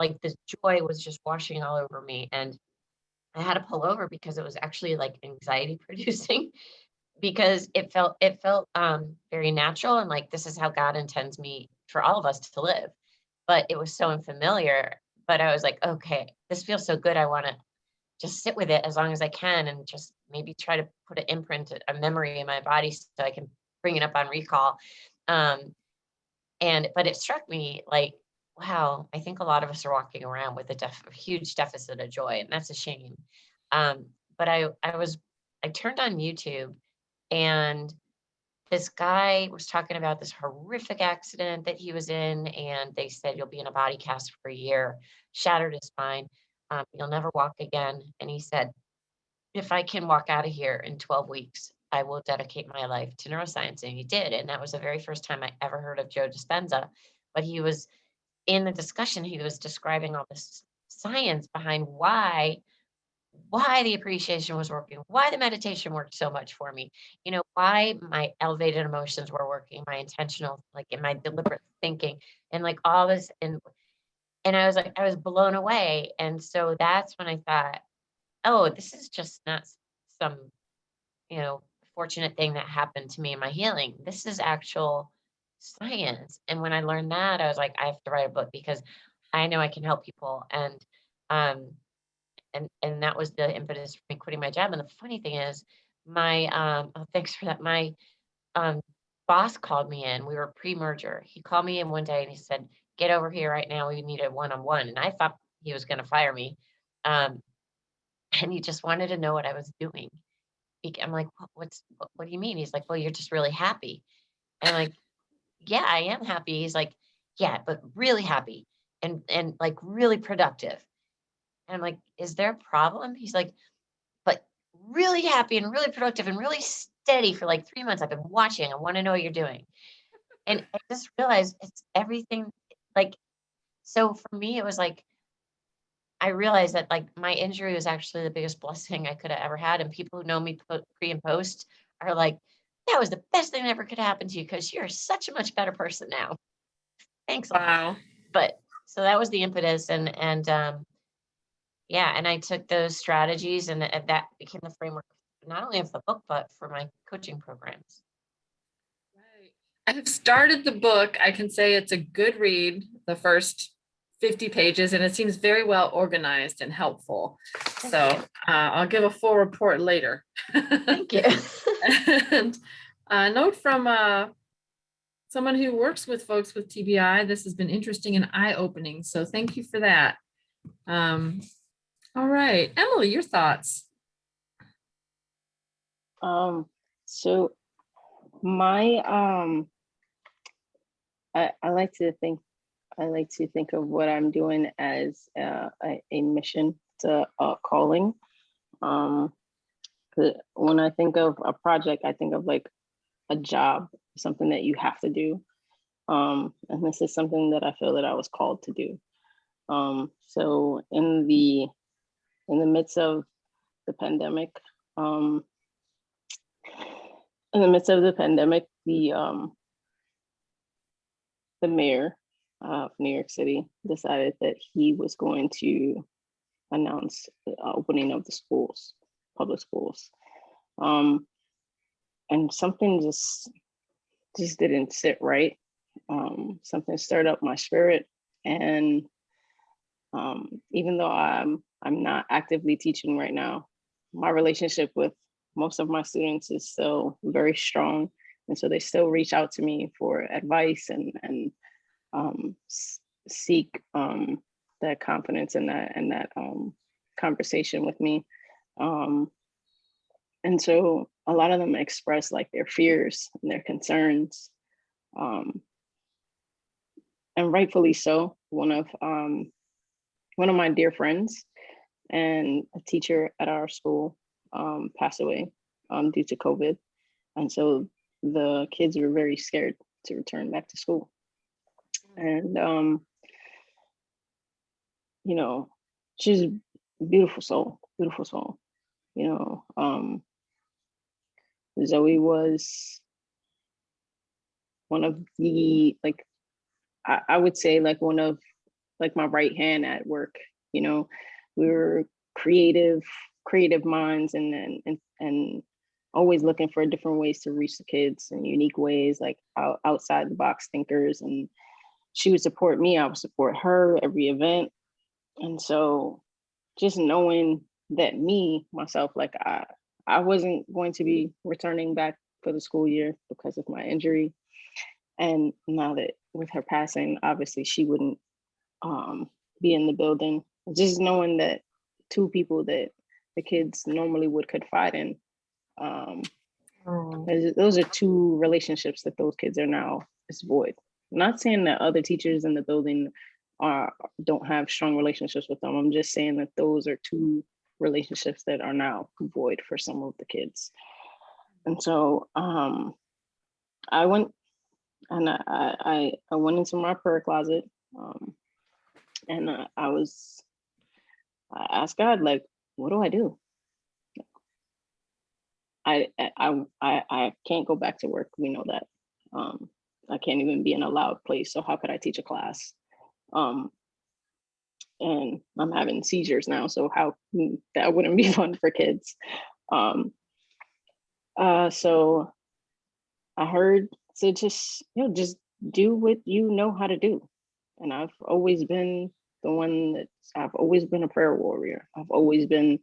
like the joy was just washing all over me. And I had to pull over because it was actually like anxiety producing because it felt very natural and like this is how God intends me for all of us to live. But it was so unfamiliar. But I was like, okay, this feels so good. I want to just sit with it as long as I can and just maybe try to put an imprint, a memory in my body so I can bring it up on recall. But it struck me like, wow, I think a lot of us are walking around with a huge deficit of joy, and that's a shame. But I turned on YouTube, and this guy was talking about this horrific accident that he was in, and they said you'll be in a body cast for a year, shattered his spine, you'll never walk again. And he said, if I can walk out of here in 12 weeks, I will dedicate my life to neuroscience. And he did. And that was the very first time I ever heard of Joe Dispenza. But he was in the discussion, he was describing all this science behind why the appreciation was working, why the meditation worked so much for me, why my elevated emotions were working, my intentional, like in my deliberate thinking, and like all this. And I was like, I was blown away. And so that's when I thought, oh, this is just not some, you know, fortunate thing that happened to me in my healing. This is actual science. And when I learned that, I was like, I have to write a book because I know I can help people. Um, and that was the impetus for me quitting my job. And the funny thing is, my oh, thanks for that. My um boss called me in. We were pre-merger. He called me in one day and he said, "Get over here right now. We need a one-on-one." And I thought he was going to fire me. Um, and he just wanted to know what I was doing. I'm like, what do you mean? He's like, "Well, you're just really happy." And I'm like, "Yeah, I am happy." He's like, "Yeah, but really happy and like really productive." And I'm like, "Is there a problem?" He's like, "But really happy and really productive and really steady for like 3 months. I've been watching. I want to know what you're doing." And I just realized it's everything. Like, so for me, it was like, I realized that like my injury was actually the biggest blessing I could have ever had. And people who know me pre and post are like, "That was the best thing that ever could happen to you because you're such a much better person now. Thanks a lot." Wow. But so that was the impetus. And yeah, and I took those strategies and that became the framework, not only of the book, but for my coaching programs. Right. I have started the book. I can say it's a good read, the first 50 pages, and it seems very well organized and helpful. So I'll give a full report later. Thank you. And a note from someone who works with folks with TBI, this has been interesting and eye-opening. So thank you for that. All right, Emily, your thoughts? So my I like to think of what I'm doing as a mission, to a calling. When I think of a project, I think of like a job, something that you have to do. And this is something that I feel that I was called to do. So in the midst of the pandemic, the mayor of New York City decided that he was going to announce the opening of the schools, public schools. And something just didn't sit right. Something stirred up my spirit, and even though I'm not actively teaching right now, my relationship with most of my students is still very strong, and so they still reach out to me for advice and seek that confidence and that conversation with me. And so a lot of them express like their fears and their concerns, and rightfully so. One of my dear friends and a teacher at our school passed away due to COVID, and so the kids were very scared to return back to school. And she's a beautiful soul. Zoe was one of the, like, I would say like one of like my right hand at work. We were creative minds, and always looking for different ways to reach the kids in unique ways, like outside the box thinkers. And she would support me, I would support her every event. And so just knowing that myself, like I wasn't going to be returning back for the school year because of my injury. And now that with her passing, obviously she wouldn't be in the building. Just knowing that two people that the kids normally would confide in, those are two relationships that those kids are now is void. Not saying that other teachers in the building don't have strong relationships with them. I'm just saying that those are two relationships that are now void for some of the kids. And so I went and I went into my prayer closet, and I asked God, like, what do I do? I can't go back to work. We know that. I can't even be in a loud place. So how could I teach a class? And I'm having seizures now, so how that wouldn't be fun for kids. So I heard to just do what you know how to do. And I've always been the one I've always been a prayer warrior. I've always been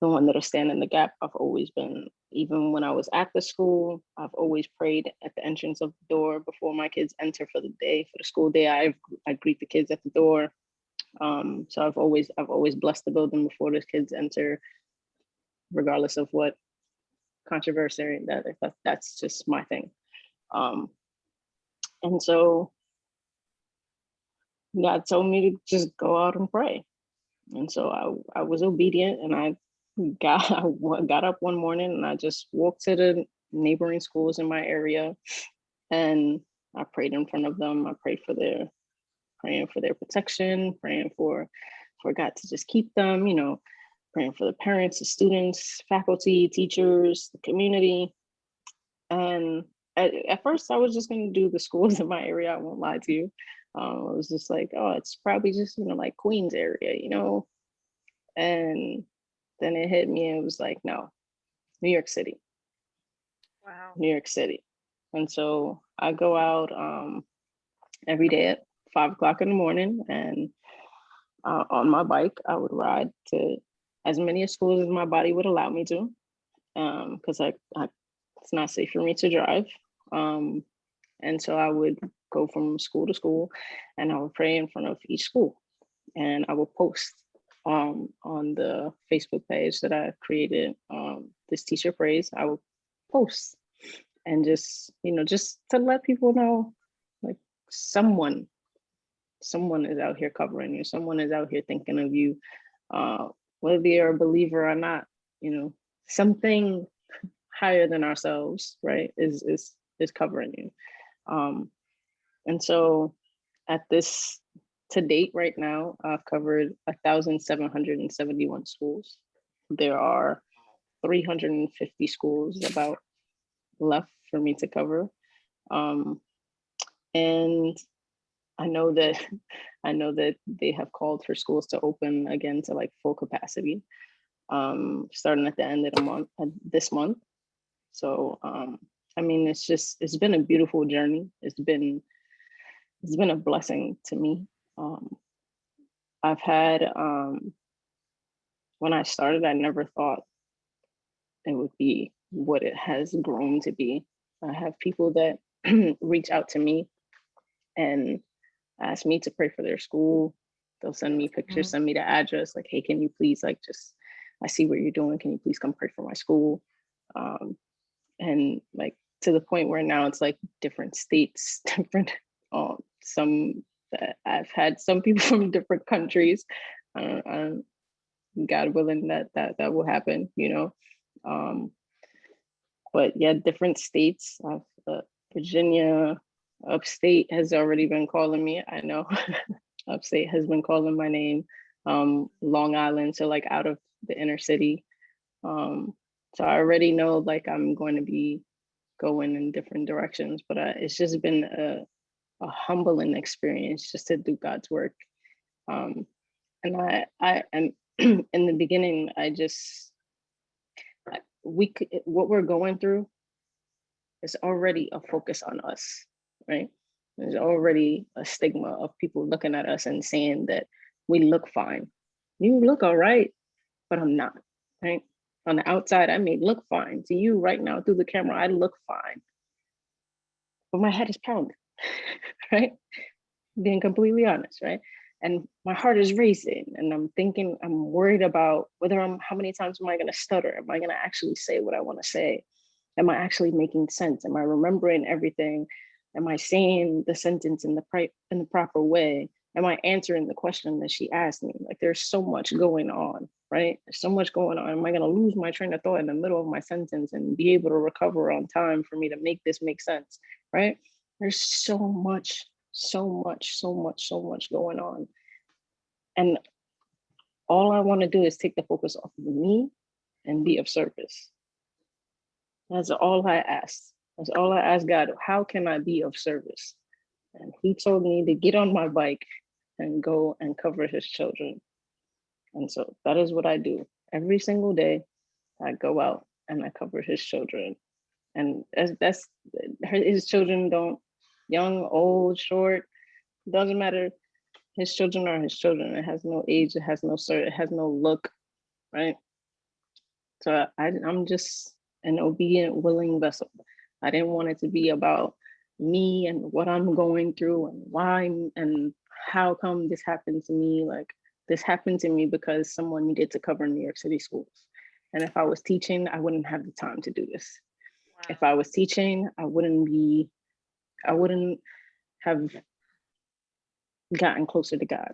the one that'll stand in the gap. I've always been, even when I was at the school, I've always prayed at the entrance of the door before my kids enter for the day, for the school day. I greet the kids at the door. So I've always blessed the building before the kids enter, regardless of what controversy that's just my thing. And so God told me to just go out and pray. And so I was obedient, and I got up one morning and I just walked to the neighboring schools in my area, and I prayed in front of them. I praying for their protection, praying for God to just keep them, praying for the parents, the students, faculty, teachers, the community. And at first I was just going to do the schools in my area. I won't lie to you. I was just like, oh, it's probably just, like Queens area, and then it hit me and it was like, no, New York City. Wow. New York City. And so I go out every day at 5 o'clock in the morning, and on my bike, I would ride to as many schools as my body would allow me to, because it's not safe for me to drive. And so I would go from school to school, and I would pray in front of each school, and I would post on the Facebook page that I created, This Teacher Prays. I would post and just to let people know, like, someone is out here covering you. Someone is out here thinking of you, whether you're a believer or not. Something higher than ourselves, right, is covering you. And so to date right now, I've covered 1,771 schools. There are 350 schools about left for me to cover. And I know that they have called for schools to open again to like full capacity, starting at the end of the month, this month. So, it's been a beautiful journey. It's been a blessing to me. I've had, when I started, I never thought it would be what it has grown to be. I have people that reach out to me and ask me to pray for their school. They'll send me pictures, send me the address, like, hey, can you please, like, I see what you're doing. Can you please come pray for my school? And like, to the point where now it's like different states, different, I've had some people from different countries. God willing that will happen, but yeah, different states. Virginia, upstate has already been calling me. I know upstate has been calling my name. Long Island, so like out of the inner city. So I already know, like, I'm going to be going in different directions, but it's just been a humbling experience just to do God's work. And I am in the beginning, what we're going through is already a focus on us, right? There's already a stigma of people looking at us and saying that we look fine. You look all right, but I'm not, right? On the outside, I may look fine. To you right now through the camera, I look fine. But my head is pounding, right? Being completely honest, right? And my heart is racing, and I'm thinking, I'm worried about how many times am I gonna stutter? Am I gonna actually say what I wanna say? Am I actually making sense? Am I remembering everything? Am I saying the sentence in the proper way? Am I answering the question that she asked me? Like, there's so much going on, right? There's so much going on. Am I going to lose my train of thought in the middle of my sentence and be able to recover on time for me to make this make sense, right? There's so much, so much, so much, so much going on. And all I want to do is take the focus off of me and be of service. That's all I asked. That's all I asked God. How can I be of service? And he told me to get on my bike and go and cover his children. And so that is what I do. Every single day, I go out and I cover his children. And that's his children don't, young, old, short, doesn't matter. His children are his children. It has no age, it has no cert, it has no look, right? So I'm just an obedient, willing vessel. I didn't want it to be about me and what I'm going through and why and how come this happened to me. Like, this happened to me because someone needed to cover New York City schools. And if I was teaching, I wouldn't have the time to do this. Wow. If I was teaching, I wouldn't have gotten closer to God,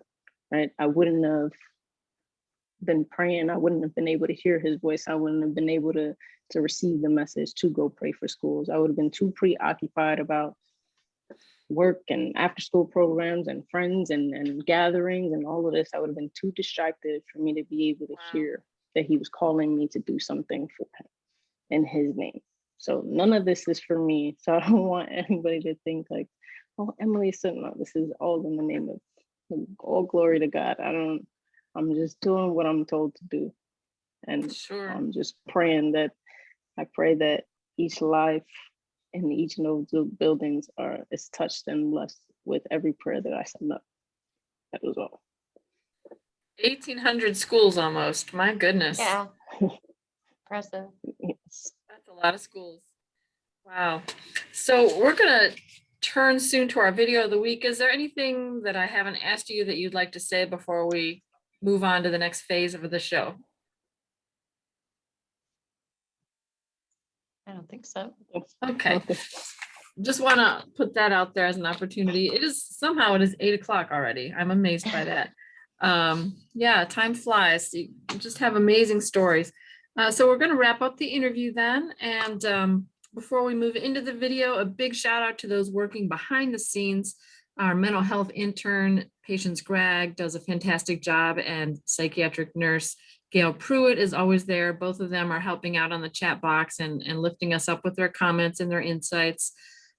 right? I wouldn't have been praying. I wouldn't have been able to hear his voice. I wouldn't have been able to receive the message to go pray for schools. I would have been too preoccupied about work and after school programs and friends and gatherings and all of this. I would have been too distracted for me to be able to hear that he was calling me to do something for him in his name. So none of this is for me. So I don't want anybody to think like, oh, Emily's sitting up. This is all in the name of all glory to God. I'm just doing what I'm told to do. And I'm just praying that, I pray that each life in each of those buildings is touched and blessed with every prayer that I send up. That was all. 1,800 schools almost. My goodness. Yeah. Impressive. Yes. That's a lot of schools. Wow. So we're going to turn soon to our video of the week. Is there anything that I haven't asked you that you'd like to say before we move on to the next phase of the show? I don't think so. Okay. Just want to put that out there as an opportunity. It is 8 o'clock already. I'm amazed by that. Yeah, time flies. You just have amazing stories. So we're going to wrap up the interview then. And before we move into the video, a big shout out to those working behind the scenes. Our mental health intern, Patience Gregg, does a fantastic job, and psychiatric nurse Gail Pruitt is always there. Both of them are helping out on the chat box and lifting us up with their comments and their insights.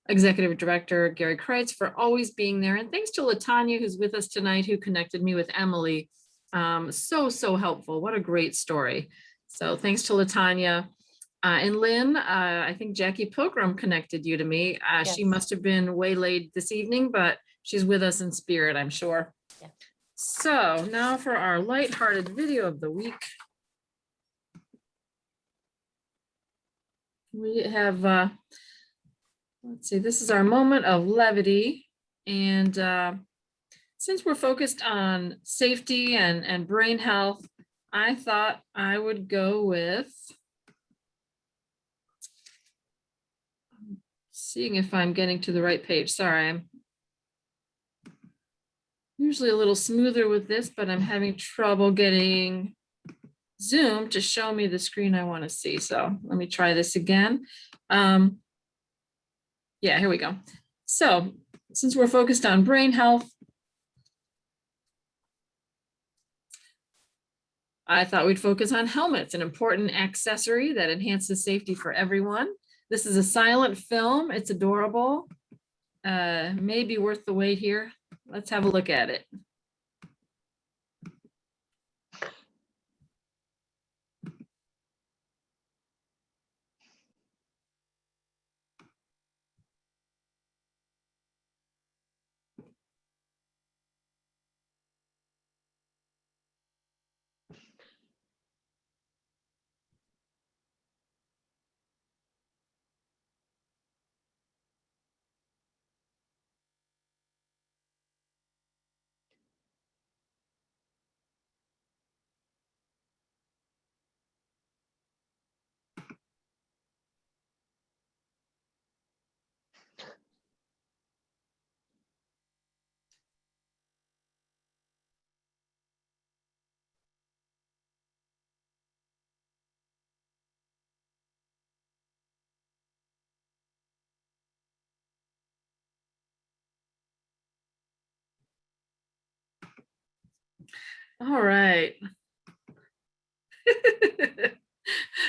Executive Director Gary Kreitz for always being there. And thanks to Latanya, who's with us tonight, who connected me with Emily. So helpful. What a great story. So thanks to Latanya. And Lynn, I think Jackie Pilgrim connected you to me. Yes. She must have been waylaid this evening, but she's with us in spirit, I'm sure. Yeah. So now for our lighthearted video of the week. We have, let's see, this is our moment of levity. And since we're focused on safety and brain health, I thought I would go with, seeing if I'm getting to the right page. Sorry, I'm usually a little smoother with this, but I'm having trouble getting Zoom to show me the screen I want to see. So let me try this again. Yeah, here we go. So since we're focused on brain health, I thought we'd focus on helmets, an important accessory that enhances safety for everyone. This is a silent film. It's adorable. May be worth the wait here. Let's have a look at it. All right.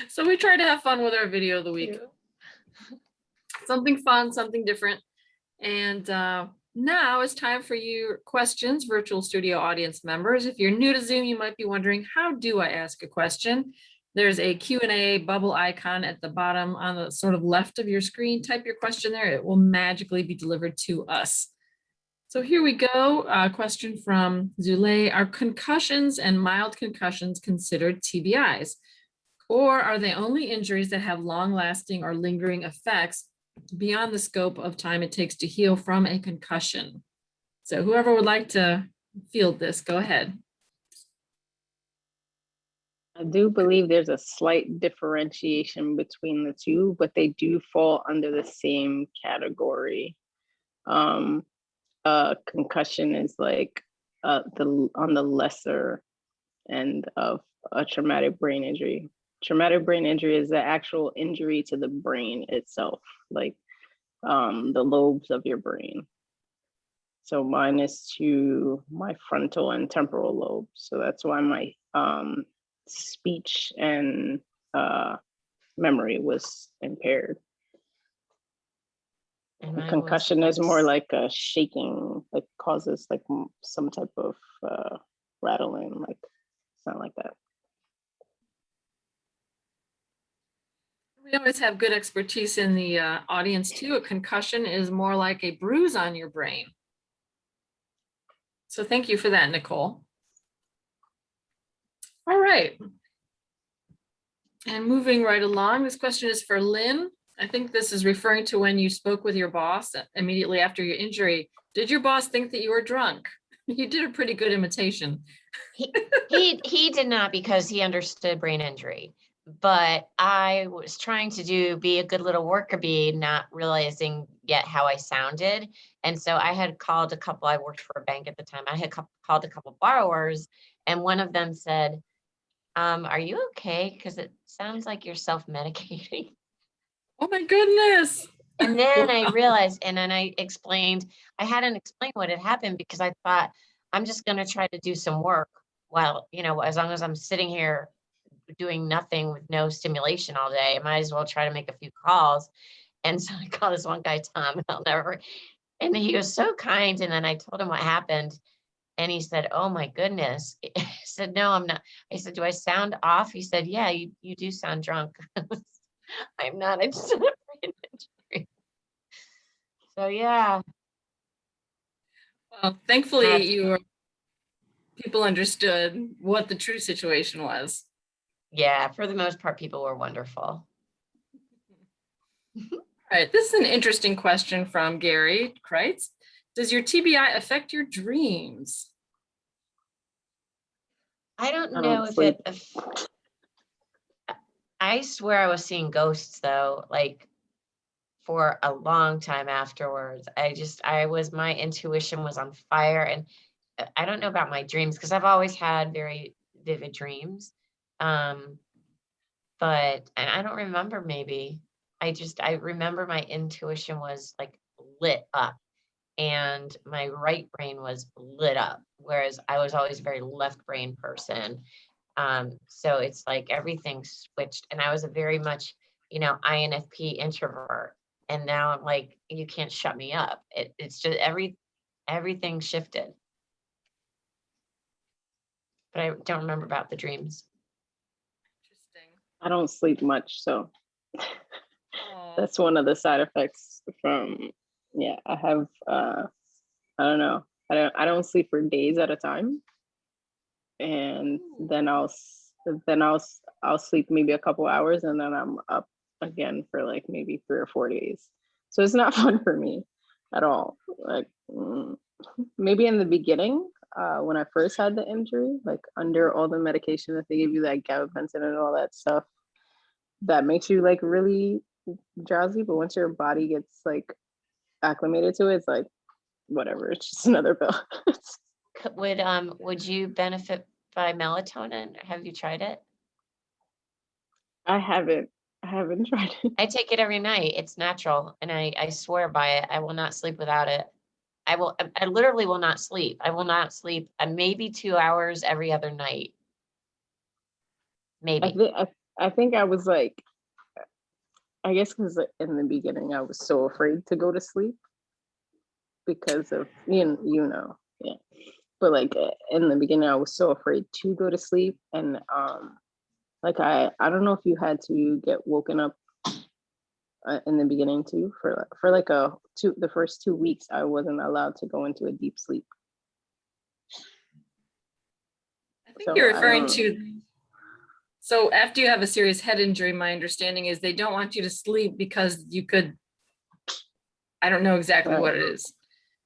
So we try to have fun with our video of the week. Something fun, something different. And now it's time for your questions, virtual studio audience members. If you're new to Zoom, you might be wondering, how do I ask a question? There's a Q&A bubble icon at the bottom on the sort of left of your screen. Type your question there. It will magically be delivered to us. So here we go. A question from Zule. Are concussions and mild concussions considered TBIs? Or are they only injuries that have long-lasting or lingering effects beyond the scope of time it takes to heal from a concussion? So whoever would like to field this, go ahead. I do believe there's a slight differentiation between the two, but they do fall under the same category. Concussion is like on the lesser end of a traumatic brain injury. Traumatic brain injury is the actual injury to the brain itself, like the lobes of your brain. So mine is to my frontal and temporal lobes. So that's why my speech and memory was impaired. And concussion is more like a shaking, like causes like some type of rattling, like sound like that. We always have good expertise in the audience too. A concussion is more like a bruise on your brain. So thank you for that, Nicole. All right. And moving right along, this question is for Lynn. I think this is referring to when you spoke with your boss immediately after your injury. Did your boss think that you were drunk? You did a pretty good imitation. He did not, because he understood brain injury. But I was trying to be a good little worker bee, not realizing yet how I sounded. And so I had called I worked for a bank at the time. I had called a couple borrowers, and one of them said, are you okay? Because it sounds like you're self-medicating. Oh my goodness. And then I realized, and then I hadn't explained what had happened, because I thought, I'm just going to try to do some work while, as long as I'm sitting here doing nothing with no stimulation all day, I might as well try to make a few calls. And so I called this one guy, Tom, and he was so kind. And then I told him what happened. And he said, oh my goodness. I said, no, I'm not. I said, do I sound off? He said, yeah, you do sound drunk. I'm not. I just had a brain injury. So yeah. Well, thankfully people understood what the true situation was. Yeah, for the most part, people were wonderful. All right, this is an interesting question from Gary Kreitz. Does your TBI affect your dreams? I don't know if I swear I was seeing ghosts though, like for a long time afterwards. My intuition was on fire, and I don't know about my dreams, because I've always had very vivid dreams. But I don't remember, maybe. I remember my intuition was like lit up, and my right brain was lit up, whereas I was always a very left brain person. So it's like everything switched, and I was a very much, INFP introvert. And now I'm like, you can't shut me up. It's just everything shifted. But I don't remember about the dreams. Interesting. I don't sleep much, so that's one of the side effects from, I have, I don't know. I don't sleep for days at a time. And then I'll sleep maybe a couple hours, and then I'm up again for like maybe 3 or 4 days. So it's not fun for me at all. Like maybe in the beginning, when I first had the injury, like under all the medication that they give you, like gabapentin and all that stuff, that makes you like really drowsy. But once your body gets like acclimated to it, it's like whatever. It's just another pill. Would you benefit by melatonin? Have you tried it? I haven't tried it. I take it every night. It's natural, and I swear by it. I will not sleep without it. I literally will not sleep. I will not sleep maybe 2 hours every other night. Maybe. I think I was like, I guess because in the beginning I was so afraid to go to sleep because of yeah. But like in the beginning I was so afraid to go to sleep, and like I don't know if you had to get woken up in the beginning too for like the first 2 weeks I wasn't allowed to go into a deep sleep. I think So you're referring to, so after you have a serious head injury, my understanding is they don't want you to sleep because you could, I don't know exactly what it is.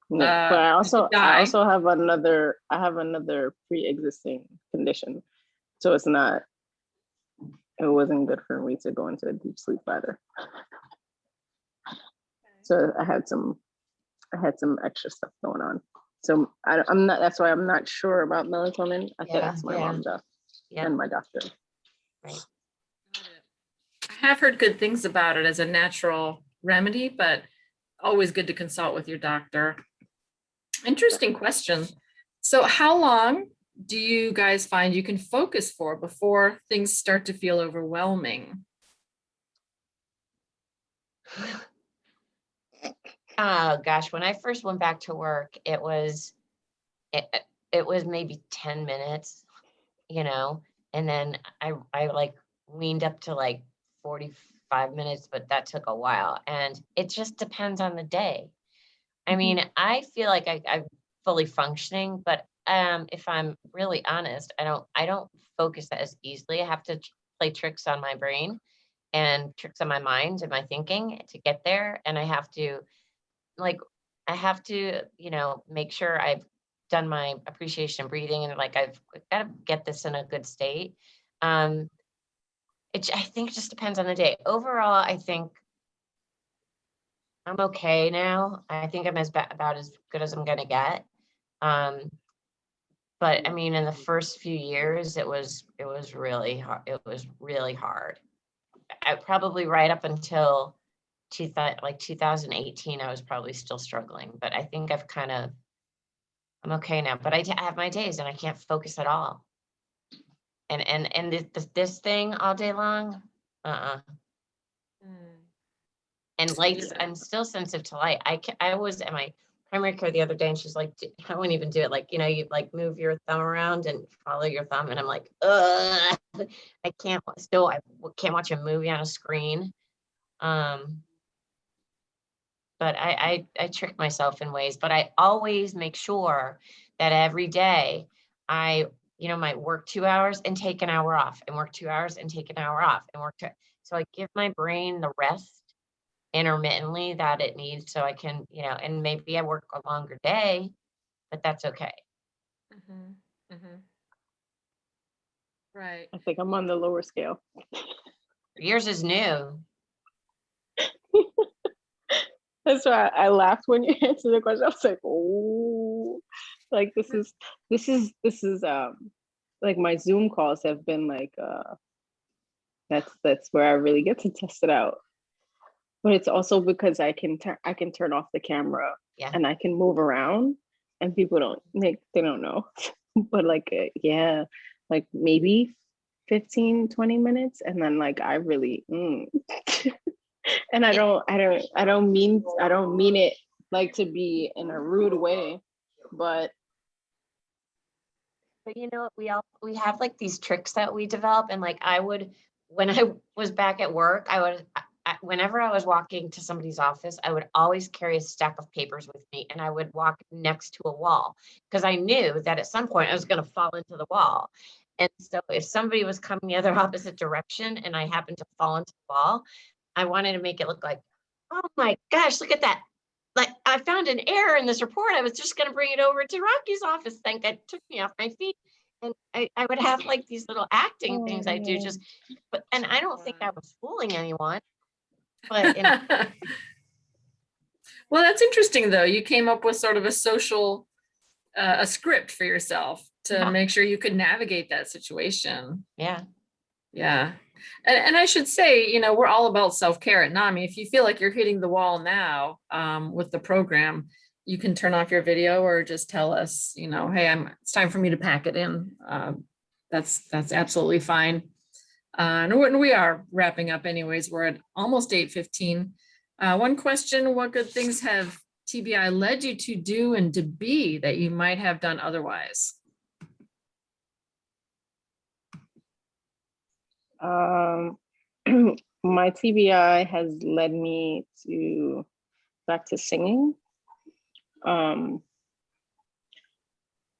Yeah, but I Die. also have another pre-existing condition, so it wasn't good for me to go into a deep sleep either. So I had some extra stuff going on. So I'm not. That's why I'm not sure about melatonin. I said that's my mom and my doctor. Right. I have heard good things about it as a natural remedy, but always good to consult with your doctor. Interesting question. So how long do you guys find you can focus for before things start to feel overwhelming? Oh gosh, when I first went back to work, it was maybe 10 minutes, and then I like weaned up to like 45 minutes, but that took a while. And it just depends on the day. I mean, I feel like I'm fully functioning, but if I'm really honest, I don't focus as easily. I have to play tricks on my brain and tricks on my mind and my thinking to get there. And I have to make sure I've done my appreciation breathing, and like I've got to get this in a good state. I think it just depends on the day. Overall, I think I'm okay now. I think I'm about as good as I'm gonna get. But I mean, in the first few years, it was really hard. It was really hard. I probably right up until 2018, I was probably still struggling. But I think I'm okay now. But I have my days, and I can't focus at all. And this thing all day long, And lights, I'm still sensitive to light. I was at my primary care the other day, and she's like, I wouldn't even do it. Like, you like move your thumb around and follow your thumb. And I'm like, ugh, I can't watch a movie on a screen. But I trick myself in ways, but I always make sure that every day I, might work 2 hours and take an hour off, and work 2 hours and take an hour off, and so I give my brain the rest intermittently that it needs, so I can, and maybe I work a longer day, but that's okay. Right. I think I'm on the lower scale. Yours is new. That's why I laughed when you answered the question. I was like, oh, like this is like my Zoom calls have been like that's where I really get to test it out. But it's also because I can turn off the camera, and I can move around, and people they don't know. But like like maybe 15-20 minutes, and then like I really and I don't mean it like to be in a rude way, but you know what, we have like these tricks that we develop, and like when I was back at work, whenever I was walking to somebody's office, I would always carry a stack of papers with me, and I would walk next to a wall, because I knew that at some point I was going to fall into the wall. And so if somebody was coming the other opposite direction and I happened to fall into the wall, I wanted to make it look like, oh my gosh, look at that. Like, I found an error in this report. I was just going to bring it over to Rocky's office. Thank God, it took me off my feet. And I would have like these little acting things I do and I don't think I was fooling anyone. But well, that's interesting though. You came up with sort of a social, a script for yourself to make sure you could navigate that situation. Yeah. Yeah. And I should say, we're all about self-care at NAMI. If you feel like you're hitting the wall now with the program, you can turn off your video or just tell us, hey, it's time for me to pack it in. That's absolutely fine. And we are wrapping up anyways. We're at almost 8:15. One question, what good things have TBI led you to do and to be that you might have done otherwise? My TBI has led me back to singing. I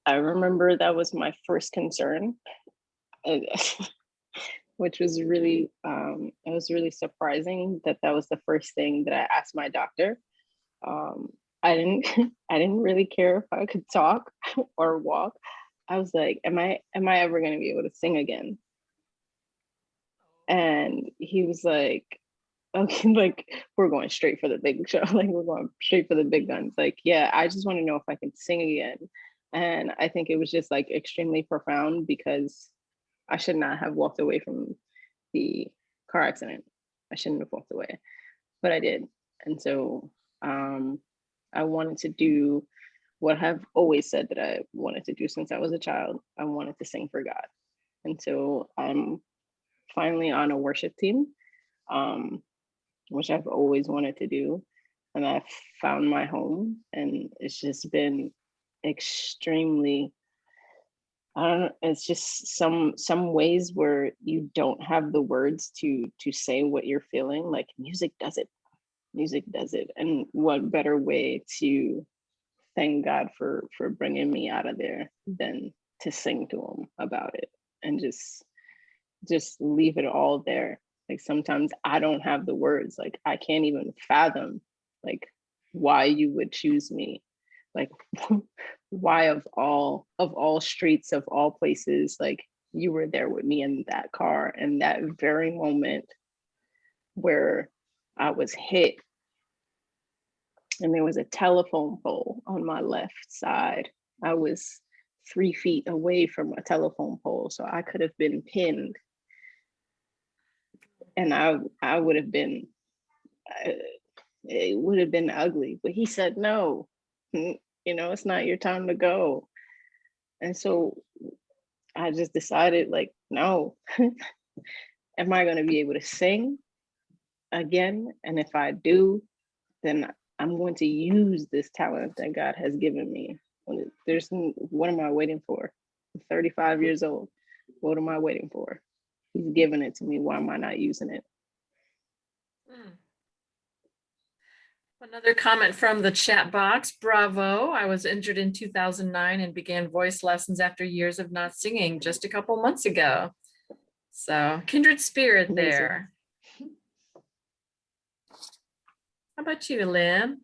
remember that was my first concern, which was really, it was really surprising that was the first thing that I asked my doctor. I didn't, I didn't really care if I could talk or walk. I was like, am I ever going to be able to sing again? And he was like, okay, like, we're going straight for the big show. Like, we're going straight for the big guns. Like, yeah, I just want to know if I can sing again. And I think it was just like extremely profound because I should not have walked away from the car accident. I shouldn't have walked away, but I did. And so I wanted to do what I've always said that I wanted to do since I was a child. I wanted to sing for God. And so I'm finally on a worship team, which I've always wanted to do. And I found my home, and it's just been extremely, I don't know, it's just some ways where you don't have the words to say what you're feeling. Like music does it. Music does it. And what better way to thank God for bringing me out of there than to sing to him about it and just leave it all there. Like sometimes I don't have the words. Like I can't even fathom like why you would choose me. Like why of all streets, of all places, like you were there with me in that car and that very moment where I was hit and there was a telephone pole on my left side. I was 3 feet away from a telephone pole, so I could have been pinned, and I would have been, it would have been ugly. But he said, no, it's not your time to go. And so I just decided, like, no, am I going to be able to sing again? And if I do, then I'm going to use this talent that God has given me. What am I waiting for? I'm 35 years old. What am I waiting for? He's given it to me. Why am I not using it? Another comment from the chat box. Bravo. I was injured in 2009 and began voice lessons after years of not singing just a couple months ago. So kindred spirit there. How about you, Lynn?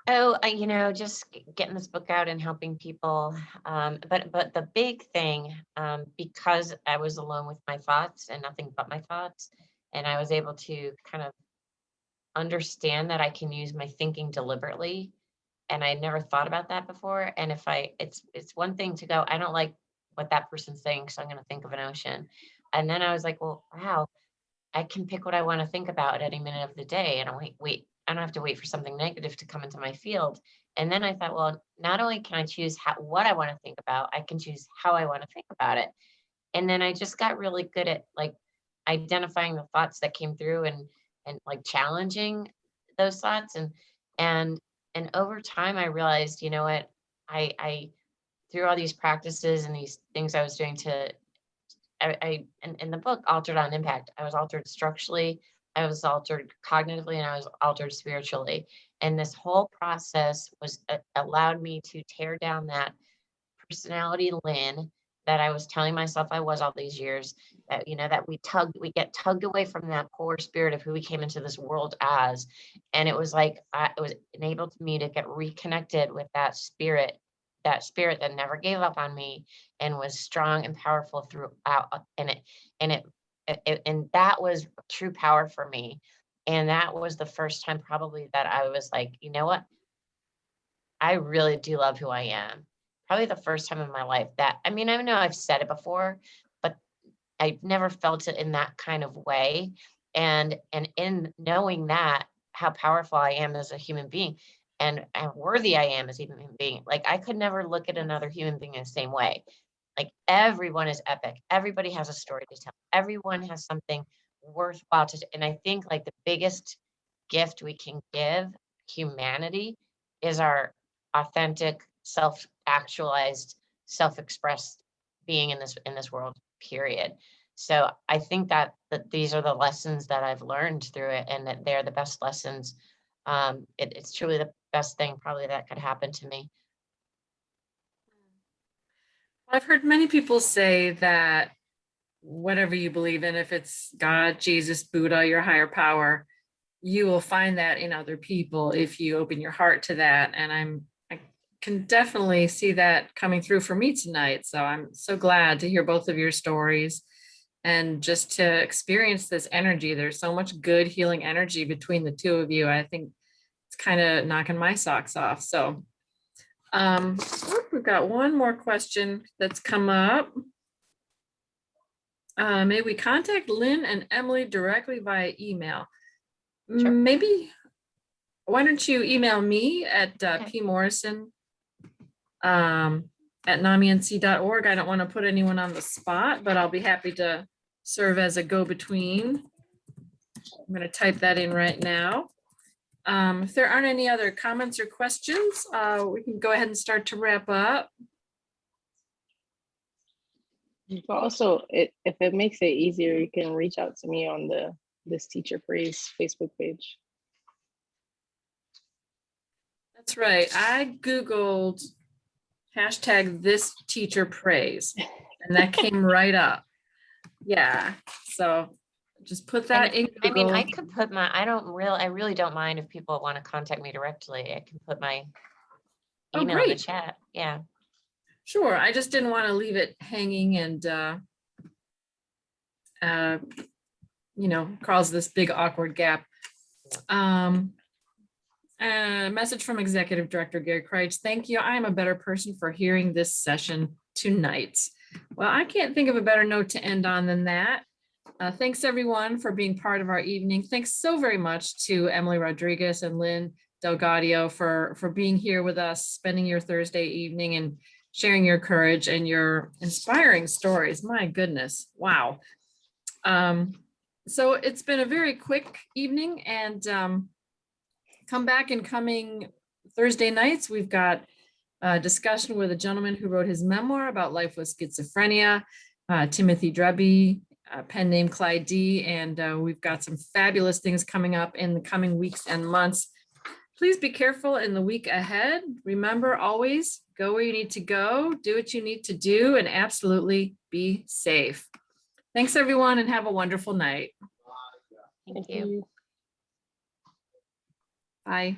Oh, just getting this book out and helping people. But the big thing, because I was alone with my thoughts and nothing but my thoughts, and I was able to kind of understand that I can use my thinking deliberately. And I never thought about that before. And it's one thing to go, I don't like what that person's saying, so I'm going to think of an ocean. And then I was like, well, wow, I can pick what I want to think about at any minute of the day. And I don't have to wait for something negative to come into my field. And then I thought, well, not only can I choose what I want to think about, I can choose how I want to think about it. And then I just got really good at like identifying the thoughts that came through and like challenging those thoughts. And over time, I realized, you know what, I through all these practices and these things I was doing in the book, Altered on Impact, I was altered structurally, I was altered cognitively, and I was altered spiritually. And this whole process allowed me to tear down that personality Lynn that I was telling myself I was all these years, that, that we get tugged away from that core spirit of who we came into this world as. And it was like, it was enabled me to get reconnected with that spirit that never gave up on me and was strong and powerful throughout. And that was true power for me. And that was the first time probably that I was like, you know what? I really do love who I am. Probably the first time in my life that, I know I've said it before, but I've never felt it in that kind of way. And in knowing that, how powerful I am as a human being and how worthy I am as a human being. Like I could never look at another human being in the same way. Like everyone is epic. Everybody has a story to tell. Everyone has something worthwhile to, and I think like the biggest gift we can give humanity is our authentic, self-actualized, self-expressed being in this world, period. So I think that these are the lessons that I've learned through it, and that they're the best lessons. It's truly the best thing probably that could happen to me. I've heard many people say that whatever you believe in, if it's God, Jesus, Buddha, your higher power, you will find that in other people if you open your heart to that. And I can definitely see that coming through for me tonight. So I'm so glad to hear both of your stories and just to experience this energy. There's so much good healing energy between the two of you. I think it's kind of knocking my socks off. So we've got one more question that's come up. May we contact Lynn and Emily directly via email? Sure. Maybe, why don't you email me at Okay. pmorrison at namiNC.org. I don't want to put anyone on the spot, but I'll be happy to serve as a go-between. I'm going to type that in right now. If there aren't any other comments or questions, we can go ahead and start to wrap up. But also, if it makes it easier, you can reach out to me on the This Teacher Praise Facebook page. That's right. I Googled hashtag This Teacher Praise, and that came right up. Yeah, so just put that in I mean, Google. I could put I really don't mind if people want to contact me directly. I can put my email in the Great. chat. Yeah. Sure, I just didn't want to leave it hanging and cause this big awkward gap. Message from Executive Director Gary Kreitz. Thank you. I am a better person for hearing this session tonight. Well, I can't think of a better note to end on than that. Thanks everyone for being part of our evening. Thanks so very much to Emily Rodriguez and Lynn Delguadio for being here with us, spending your Thursday evening and sharing your courage and your inspiring stories. My goodness, wow. So it's been a very quick evening, and come back in coming Thursday nights. We've got a discussion with a gentleman who wrote his memoir about life with schizophrenia, Timothy Dreby, pen name Clyde D. And we've got some fabulous things coming up in the coming weeks and months. Please be careful in the week ahead. Remember, always go where you need to go, do what you need to do, and absolutely be safe. Thanks, everyone, and have a wonderful night. Thank you. Bye.